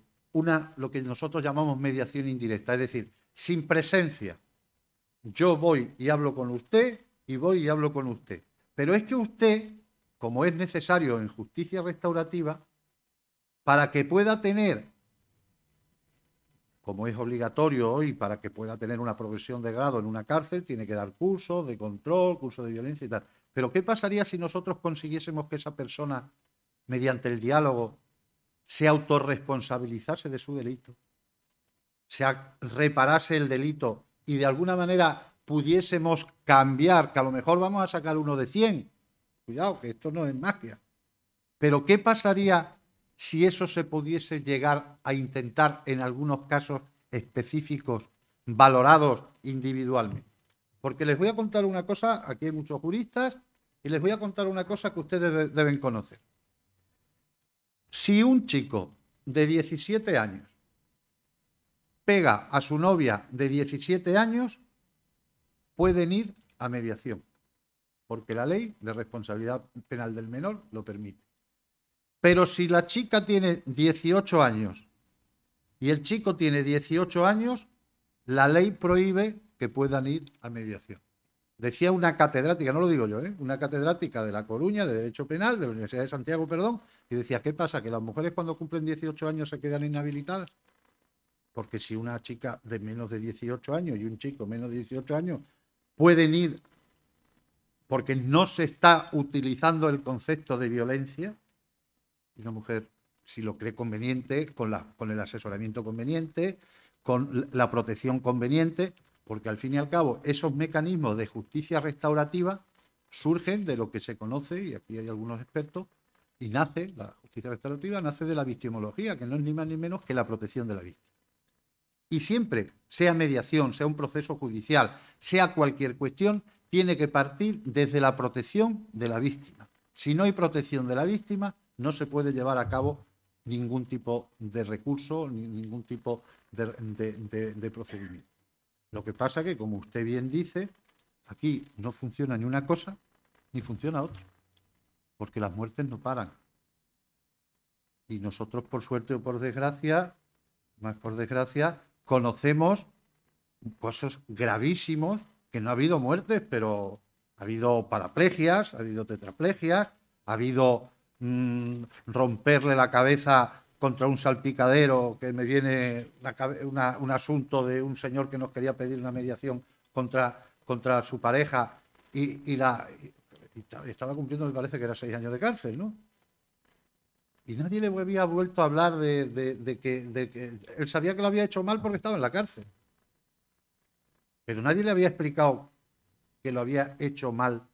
D: lo que nosotros llamamos mediación indirecta? Es decir, sin presencia. Yo voy y hablo con usted y voy y hablo con usted. Pero es que usted, como es necesario en justicia restaurativa, para que pueda tener, como es obligatorio hoy, para que pueda tener una progresión de grado en una cárcel, tiene que dar cursos de control, cursos de violencia y tal. Pero ¿qué pasaría si nosotros consiguiésemos que esa persona, mediante el diálogo, se autorresponsabilizase de su delito, se reparase el delito y de alguna manera pudiésemos cambiar, que a lo mejor vamos a sacar uno de 100. Cuidado, que esto no es magia. Pero ¿qué pasaría si eso se pudiese llegar a intentar en algunos casos específicos, valorados individualmente? Porque les voy a contar una cosa, aquí hay muchos juristas, y les voy a contar una cosa que ustedes deben conocer. Si un chico de 17 años pega a su novia de 17 años, pueden ir a mediación, porque la ley de responsabilidad penal del menor lo permite. Pero si la chica tiene 18 años y el chico tiene 18 años, la ley prohíbe que puedan ir a mediación. Decía una catedrática, no lo digo yo, una catedrática de La Coruña, de Derecho Penal, de la Universidad de Santiago, perdón, y decía, ¿qué pasa? ¿Que las mujeres cuando cumplen 18 años se quedan inhabilitadas? Porque si una chica de menos de 18 años y un chico menos de 18 años pueden ir porque no se está utilizando el concepto de violencia, y una mujer, si lo cree conveniente, con el asesoramiento conveniente, con la protección conveniente, porque al fin y al cabo esos mecanismos de justicia restaurativa surgen de lo que se conoce, y aquí hay algunos expertos, y la justicia restaurativa nace de la victimología, que no es ni más ni menos que la protección de la víctima. Y siempre, sea mediación, sea un proceso judicial, sea cualquier cuestión, tiene que partir desde la protección de la víctima. Si no hay protección de la víctima, no se puede llevar a cabo ningún tipo de recurso, ningún tipo de procedimiento. Lo que pasa que, como usted bien dice, aquí no funciona ni una cosa, ni funciona otra, porque las muertes no paran. Y nosotros, por suerte o por desgracia, más por desgracia, conocemos casos gravísimos, que no ha habido muertes, pero ha habido paraplegias, ha habido tetraplegias, ha habido romperle la cabeza contra un salpicadero, que me viene un asunto de un señor que nos quería pedir una mediación contra su pareja y estaba cumpliendo, me parece que era 6 años de cárcel, ¿no? Y nadie le había vuelto a hablar de que él sabía que lo había hecho mal porque estaba en la cárcel. Pero nadie le había explicado que lo había hecho mal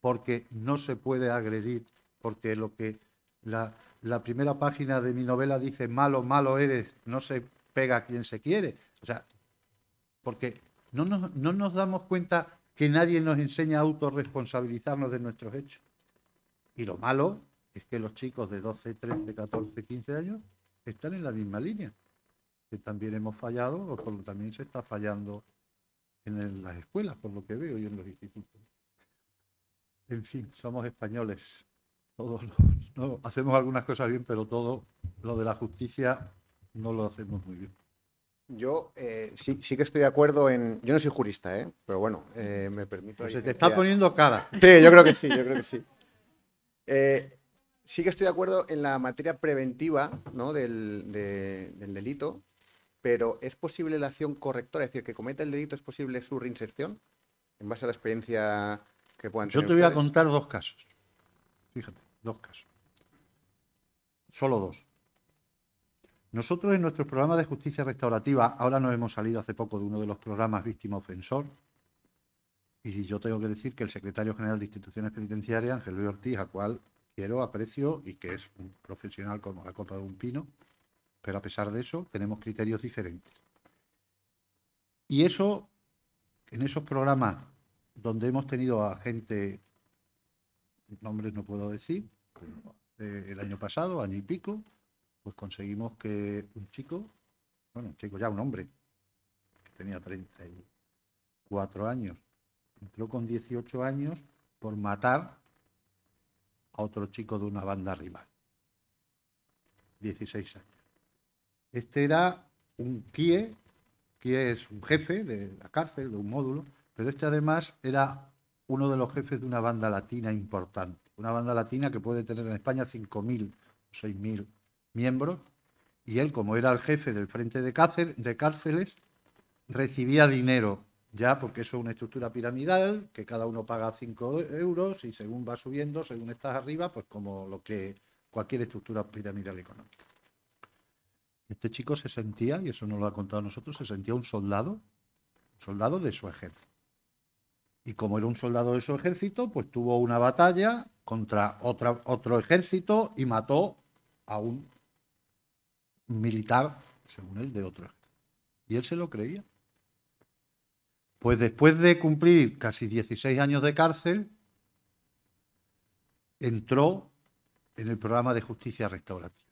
D: porque no se puede agredir, porque lo que la primera página de mi novela dice, malo, malo eres, no se pega a quien se quiere. O sea, porque no nos damos cuenta que nadie nos enseña a autorresponsabilizarnos de nuestros hechos. Y lo malo es que los chicos de 12, 13, 14, 15 años están en la misma línea, que también hemos fallado, o también se está fallando en las escuelas, por lo que veo, y en los institutos. En fin, somos españoles. Todos no, hacemos algunas cosas bien, pero todo lo de la justicia no lo hacemos muy bien.
H: Yo sí que estoy de acuerdo en... Yo no soy jurista, pero bueno, me permito...
D: Pues se te está poniendo cara.
H: Sí, yo creo que sí, yo creo que sí. Sí que estoy de acuerdo en la materia preventiva, ¿no? del delito, pero ¿es posible la acción correctora? Es decir, que cometa el delito, ¿es posible su reinserción? En base a la experiencia que puedan tener.
D: Yo te voy a
H: ustedes.
D: contar 2 casos. Fíjate, 2 casos. Solo 2. Nosotros en nuestro programa de justicia restaurativa, ahora nos hemos salido hace poco de uno de los programas víctima ofensor, y yo tengo que decir que el secretario general de Instituciones Penitenciarias, Ángel Luis Ortiz, a cual quiero, aprecio y que es un profesional como la copa de un pino, pero a pesar de eso tenemos criterios diferentes. Y eso, en esos programas donde hemos tenido a gente, nombres no puedo decir, el año pasado, año y pico, pues conseguimos que un chico, un hombre, que tenía 34 años, entró con 18 años por matar a otro chico de una banda rival. 16 años. Este era un KIE es un jefe de la cárcel, de un módulo, pero este además era uno de los jefes de una banda latina importante. Una banda latina que puede tener en España 5.000 o 6.000 miembros, y él, como era el jefe del frente de cárceles, recibía dinero, ya porque eso es una estructura piramidal, que cada uno paga 5 euros y según va subiendo, según estás arriba, pues como lo que cualquier estructura piramidal económica. Este chico se sentía, y eso nos lo ha contado a nosotros, se sentía un soldado de su ejército. Y como era un soldado de su ejército, pues tuvo una batalla contra otro ejército y mató a un militar, según él, de otro ejército. Y él se lo creía. Pues después de cumplir casi 16 años de cárcel, entró en el programa de justicia restaurativa.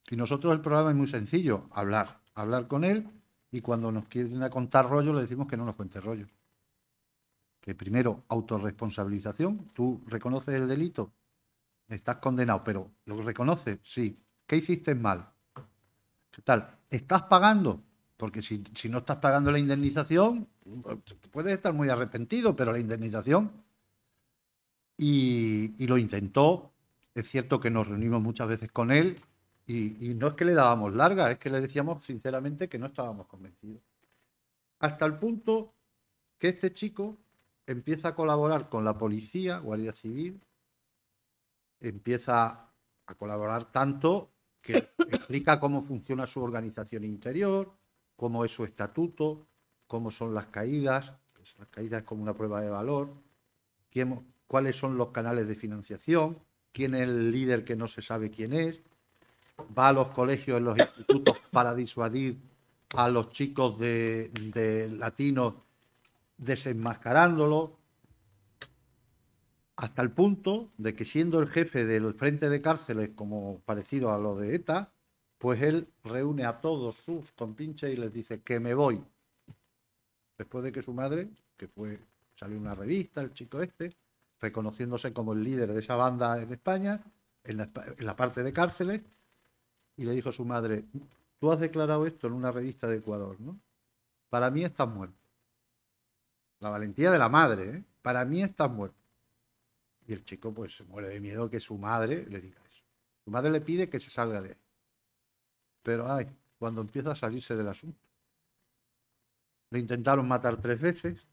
D: Y nosotros el programa es muy sencillo, hablar con él, y cuando nos quieren contar rollo le decimos que no nos cuente rollo. Que primero, autorresponsabilización, tú reconoces el delito, estás condenado, pero ¿lo reconoces? Sí. ¿Qué hiciste mal? ¿Qué tal? ¿Estás pagando? Porque si no estás pagando la indemnización, puedes estar muy arrepentido, pero la indemnización... Y lo intentó. Es cierto que nos reunimos muchas veces con él y no es que le dábamos larga, es que le decíamos sinceramente que no estábamos convencidos. Hasta el punto que este chico empieza a colaborar con la policía, Guardia Civil, empieza a colaborar tanto que explica cómo funciona su organización interior, cómo es su estatuto, cómo son las caídas. Las caídas es como una prueba de valor, cuáles son los canales de financiación, quién es el líder que no se sabe quién es, va a los colegios, en los institutos para disuadir a los chicos de latinos desenmascarándolos, hasta el punto de que siendo el jefe del frente de cárceles como parecido a lo de ETA, pues él reúne a todos sus compinches y les dice que me voy. Después de que su madre, salió una revista, el chico este, reconociéndose como el líder de esa banda en España, en la parte de cárceles, y le dijo a su madre, tú has declarado esto en una revista de Ecuador, ¿no? Para mí estás muerto. La valentía de la madre, ¿eh? Para mí estás muerto. Y el chico pues se muere de miedo que su madre le diga eso. Su madre le pide que se salga de ahí. Pero cuando empieza a salirse del asunto. Le intentaron matar 3 veces.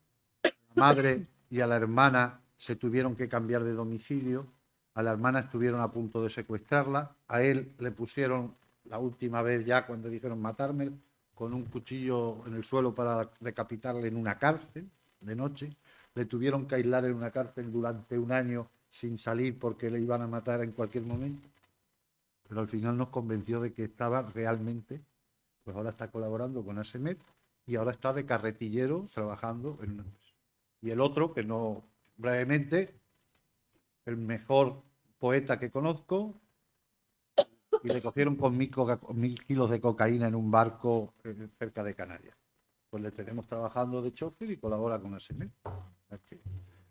D: La madre y a la hermana se tuvieron que cambiar de domicilio. A la hermana estuvieron a punto de secuestrarla. A él le pusieron la última vez ya cuando dijeron matarme con un cuchillo en el suelo para decapitarle en una cárcel de noche. Le tuvieron que aislar en una cárcel durante 1 año sin salir porque le iban a matar en cualquier momento. Pero al final nos convenció de que estaba realmente, pues ahora está colaborando con ASEMET y ahora está de carretillero trabajando en una empresa. Y el otro, que no, brevemente, el mejor poeta que conozco, y le cogieron con 1000 kilos de cocaína en un barco cerca de Canarias. Pues le tenemos trabajando de chofer y colabora con ASEMET.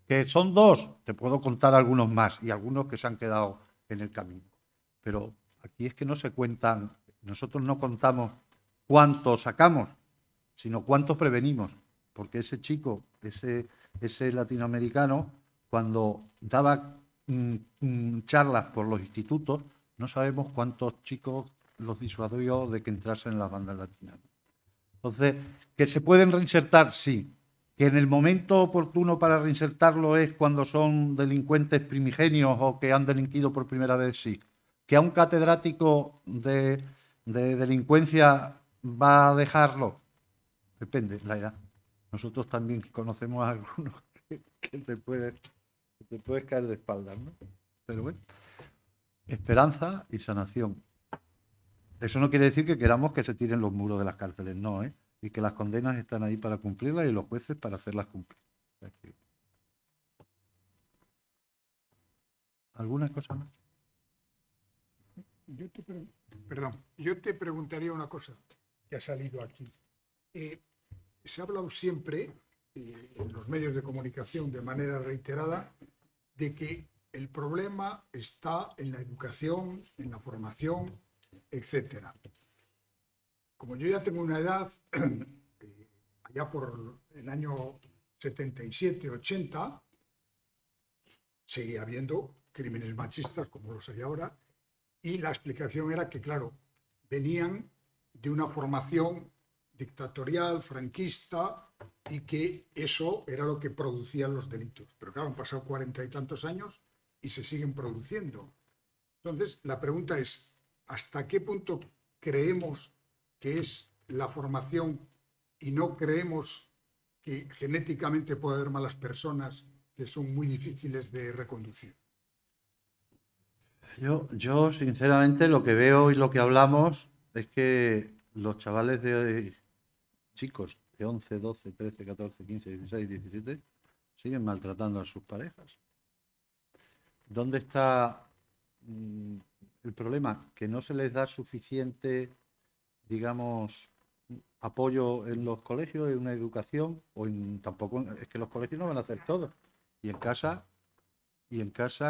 D: Que son 2, te puedo contar algunos más y algunos que se han quedado en el camino. Pero aquí es que no se cuentan, nosotros no contamos cuántos sacamos, sino cuántos prevenimos. Porque ese chico, ese latinoamericano, cuando daba charlas por los institutos, no sabemos cuántos chicos los disuadió de que entrasen en las bandas latinas. Entonces, ¿que se pueden reinsertar? Sí. ¿Que en el momento oportuno para reinsertarlo es cuando son delincuentes primigenios o que han delinquido por primera vez? Sí. ¿Que a un catedrático de delincuencia va a dejarlo? Depende, la edad. Nosotros también conocemos a algunos que te puedes caer de espaldas, ¿no? Pero bueno, esperanza y sanación. Eso no quiere decir que queramos que se tiren los muros de las cárceles, no, ¿eh? Y que las condenas están ahí para cumplirlas y los jueces para hacerlas cumplir. ¿Alguna cosa más?
A: Yo te preguntaría una cosa que ha salido aquí. Se ha hablado siempre en los medios de comunicación de manera reiterada de que el problema está en la educación, en la formación, etcétera. Como yo ya tengo una edad, allá por el año 77, 80, seguía habiendo crímenes machistas como los hay ahora, y la explicación era que, claro, venían de una formación dictatorial, franquista, y que eso era lo que producían los delitos. Pero claro, han pasado 40 y tantos años y se siguen produciendo. Entonces, la pregunta es, ¿hasta qué punto creemos que es la formación y no creemos que genéticamente puede haber malas personas que son muy difíciles de reconducir.
D: Yo sinceramente lo que veo y lo que hablamos es que los chavales de hoy, chicos de 11, 12, 13, 14, 15, 16, 17, siguen maltratando a sus parejas. ¿Dónde está el problema? Que no se les da suficiente, digamos, apoyo en los colegios, en una educación, tampoco es que los colegios no van a hacer todo. Y en casa,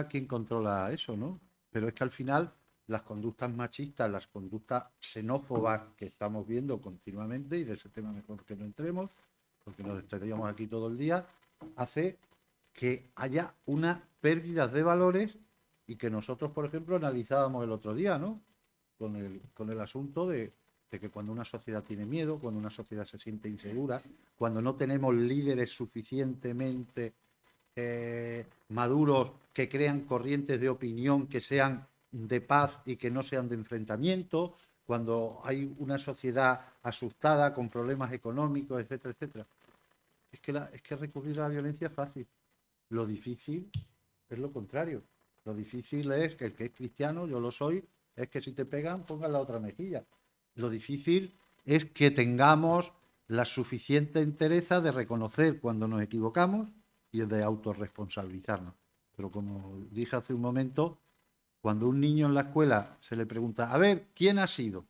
D: ¿quién controla eso, no? Pero es que al final las conductas machistas, las conductas xenófobas que estamos viendo continuamente, y de ese tema mejor que no entremos, porque nos estaríamos aquí todo el día, hace que haya una pérdida de valores y que nosotros, por ejemplo, analizábamos el otro día, ¿no? Con el asunto de que cuando una sociedad tiene miedo, cuando una sociedad se siente insegura, cuando no tenemos líderes suficientemente maduros que crean corrientes de opinión que sean de paz y que no sean de enfrentamiento, cuando hay una sociedad asustada con problemas económicos, etcétera, etcétera. Es que recurrir a la violencia es fácil. Lo difícil es lo contrario. Lo difícil es que el que es cristiano, yo lo soy, es que si te pegan, pongan la otra mejilla. Lo difícil es que tengamos la suficiente entereza de reconocer cuando nos equivocamos y de autorresponsabilizarnos. Pero como dije hace un momento, cuando un niño en la escuela se le pregunta, a ver, ¿quién ha sido?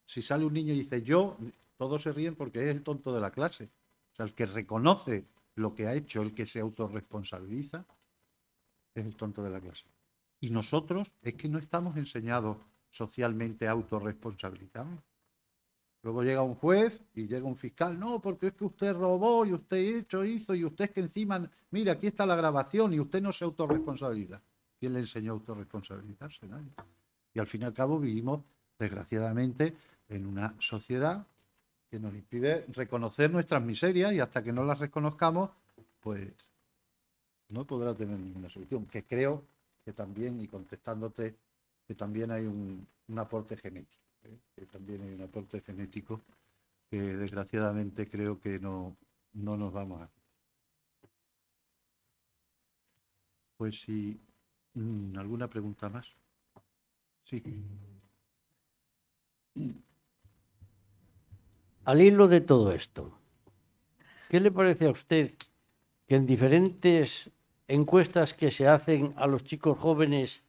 D: Si sale un niño y dice yo, todos se ríen porque es el tonto de la clase. O sea, el que reconoce lo que ha hecho, el que se autorresponsabiliza, es el tonto de la clase. Y nosotros es que no estamos enseñados socialmente a autorresponsabilizarnos. Luego llega un juez y llega un fiscal, no, porque es que usted robó y usted hizo y usted es que encima, mira, aquí está la grabación y usted no se autorresponsabiliza. ¿Quién le enseñó a autorresponsabilizarse? Nadie. Y al fin y al cabo vivimos, desgraciadamente, en una sociedad que nos impide reconocer nuestras miserias y hasta que no las reconozcamos, pues no podrá tener ninguna solución. Que creo que también, y contestándote, que también hay un aporte genético. Que también hay un aporte genético que desgraciadamente creo que no nos vamos a... Pues si... ¿alguna pregunta más? Sí.
I: Al hilo de todo esto, ¿qué le parece a usted que en diferentes encuestas que se hacen a los chicos jóvenes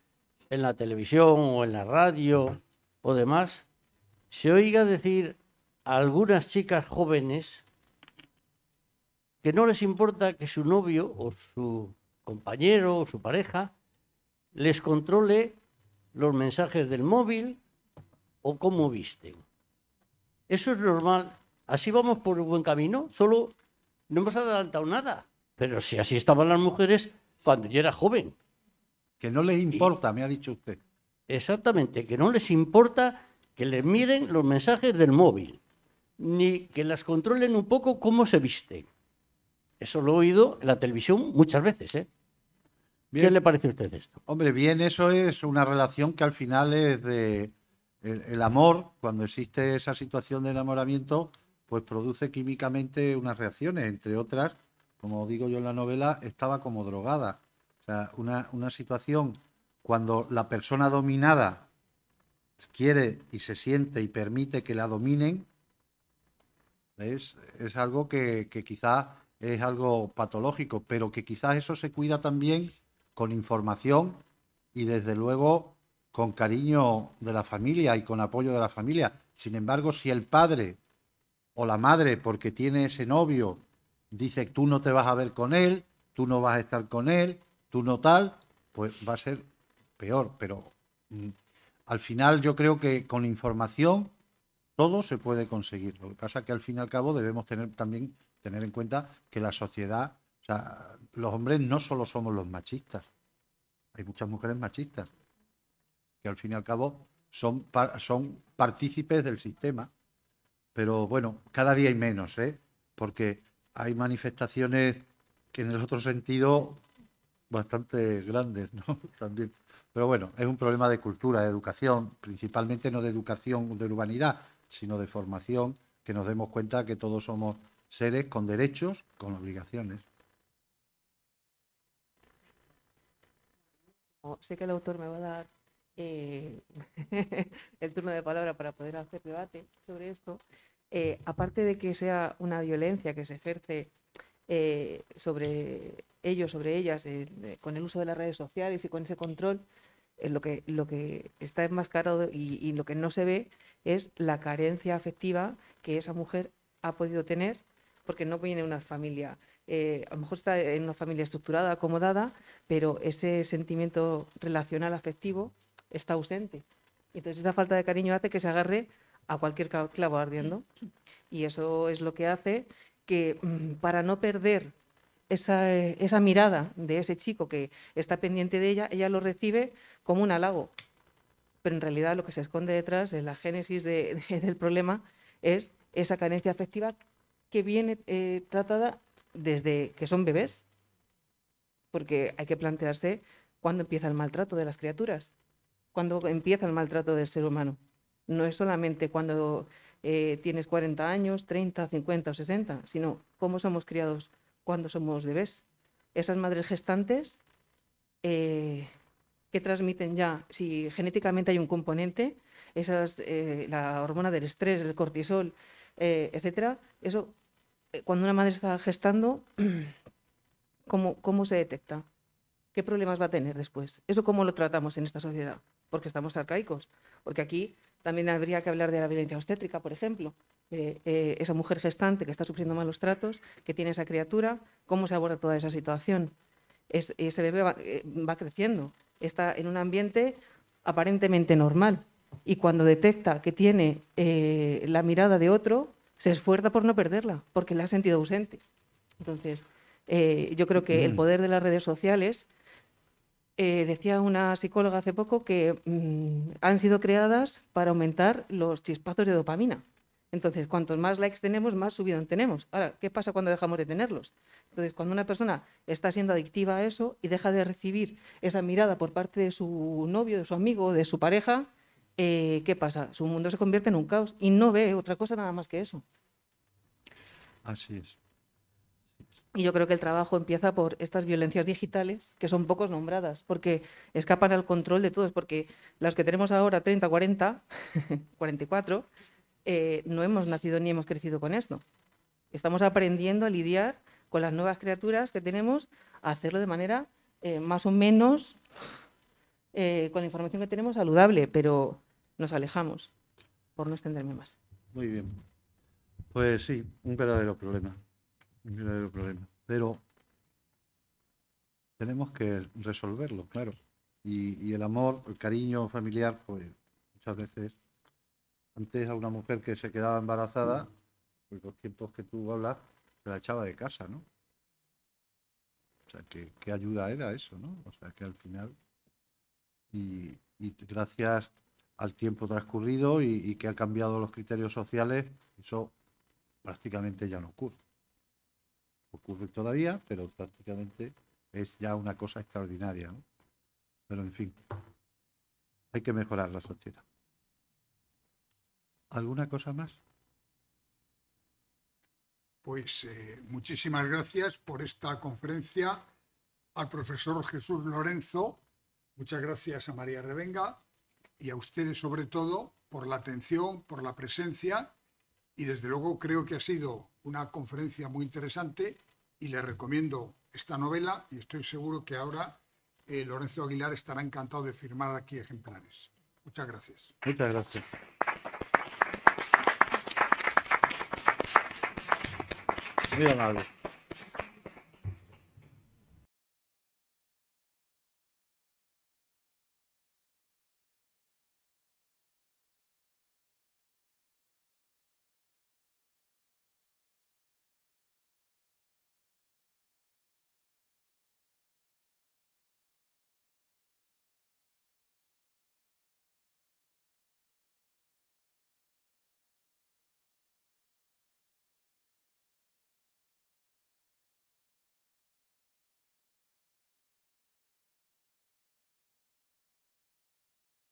I: en la televisión o en la radio o demás, se oiga decir a algunas chicas jóvenes que no les importa que su novio o su compañero o su pareja les controle los mensajes del móvil o cómo visten? Eso es normal. Así vamos por un buen camino. Solo no hemos adelantado nada. Pero si así estaban las mujeres cuando yo era joven.
D: Que no les importa, me ha dicho usted.
I: Exactamente, que no les importa que les miren los mensajes del móvil, ni que las controlen un poco cómo se visten. Eso lo he oído en la televisión muchas veces, ¿eh? ¿Qué le parece a usted esto?
D: Hombre, bien, eso es una relación que al final es de... El amor, cuando existe esa situación de enamoramiento, pues produce químicamente unas reacciones, entre otras, como digo yo en la novela, estaba como drogada. O sea, una situación cuando la persona dominada quiere y se siente y permite que la dominen, es algo que quizás es algo patológico, pero que quizás eso se cuida también con información y desde luego con cariño de la familia y con apoyo de la familia. Sin embargo, si el padre o la madre, porque tiene ese novio, dice tú no te vas a ver con él, tú no vas a estar con él, tú no tal, pues va a ser peor. Pero al final yo creo que con información todo se puede conseguir. Lo que pasa es que al fin y al cabo debemos también tener en cuenta que la sociedad, o sea, los hombres no solo somos los machistas, hay muchas mujeres machistas que al fin y al cabo son partícipes del sistema. Pero bueno, cada día hay menos, porque hay manifestaciones que en el otro sentido bastante grandes, ¿no? También. Pero bueno, es un problema de cultura, de educación, principalmente no de educación de urbanidad, sino de formación, que nos demos cuenta que todos somos seres con derechos, con obligaciones.
J: Sé que el autor me va a dar el turno de palabra para poder hacer debate sobre esto. Aparte de que sea una violencia que se ejerce sobre ellos, sobre ellas, con el uso de las redes sociales y con ese control, lo que está enmascarado y lo que no se ve es la carencia afectiva que esa mujer ha podido tener, porque no viene de una familia, a lo mejor está en una familia estructurada, acomodada, pero ese sentimiento relacional afectivo está ausente. Entonces esa falta de cariño hace que se agarre a cualquier clavo ardiendo, y eso es lo que hace que, para no perder esa mirada de ese chico que está pendiente de ella lo recibe como un halago. Pero en realidad lo que se esconde detrás de la génesis del problema es esa carencia afectiva que viene tratada desde que son bebés. Porque hay que plantearse cuándo empieza el maltrato de las criaturas, cuándo empieza el maltrato del ser humano. No es solamente cuando tienes 40 años, 30, 50 o 60, sino cómo somos criados cuando somos bebés. Esas madres gestantes que transmiten ya, si genéticamente hay un componente, la hormona del estrés, el cortisol, etcétera, eso, cuando una madre está gestando, ¿cómo se detecta? ¿Qué problemas va a tener después? ¿Eso cómo lo tratamos en esta sociedad? Porque estamos arcaicos. Porque aquí también habría que hablar de la violencia obstétrica, por ejemplo. Esa mujer gestante que está sufriendo malos tratos, que tiene esa criatura, ¿cómo se aborda toda esa situación? Ese bebé va creciendo, está en un ambiente aparentemente normal, y cuando detecta que tiene la mirada de otro, se esfuerza por no perderla, porque la ha sentido ausente. Entonces, yo creo que el poder de las redes sociales, decía una psicóloga hace poco que han sido creadas para aumentar los chispazos de dopamina. Entonces, cuantos más likes tenemos, más subidón tenemos. Ahora, ¿qué pasa cuando dejamos de tenerlos? Entonces, cuando una persona está siendo adictiva a eso y deja de recibir esa mirada por parte de su novio, de su amigo, de su pareja, ¿qué pasa? Su mundo se convierte en un caos y no ve otra cosa nada más que eso.
D: Así es.
J: Y yo creo que el trabajo empieza por estas violencias digitales, que son pocos nombradas, porque escapan al control de todos, porque las que tenemos ahora, 30, 40, 44, no hemos nacido ni hemos crecido con esto. Estamos aprendiendo a lidiar con las nuevas criaturas que tenemos, a hacerlo de manera más o menos, con la información que tenemos, saludable, pero nos alejamos, por no extenderme más.
D: Muy bien. Pues sí, un verdadero problema. Un verdadero problema. Pero tenemos que resolverlo, claro. Y el amor, el cariño familiar, pues muchas veces, antes a una mujer que se quedaba embarazada, pues los tiempos que tú hablas, se la echaba de casa, ¿no? O sea, ¿qué ayuda era eso, no? O sea, que al final, y gracias al tiempo transcurrido y que ha cambiado los criterios sociales, eso prácticamente ya no ocurre. Ocurre todavía, pero prácticamente es ya una cosa extraordinaria, ¿no? Pero en fin, hay que mejorar la sociedad. ¿Alguna cosa más?
A: Pues muchísimas gracias por esta conferencia al profesor Jesús Lorenzo. Muchas gracias a María Revenga y a ustedes sobre todo por la atención, por la presencia, y desde luego creo que ha sido una conferencia muy interesante y les recomiendo esta novela y estoy seguro que ahora Lorenzo Aguilar estará encantado de firmar aquí ejemplares. Muchas gracias.
D: Muchas gracias. Muy amable.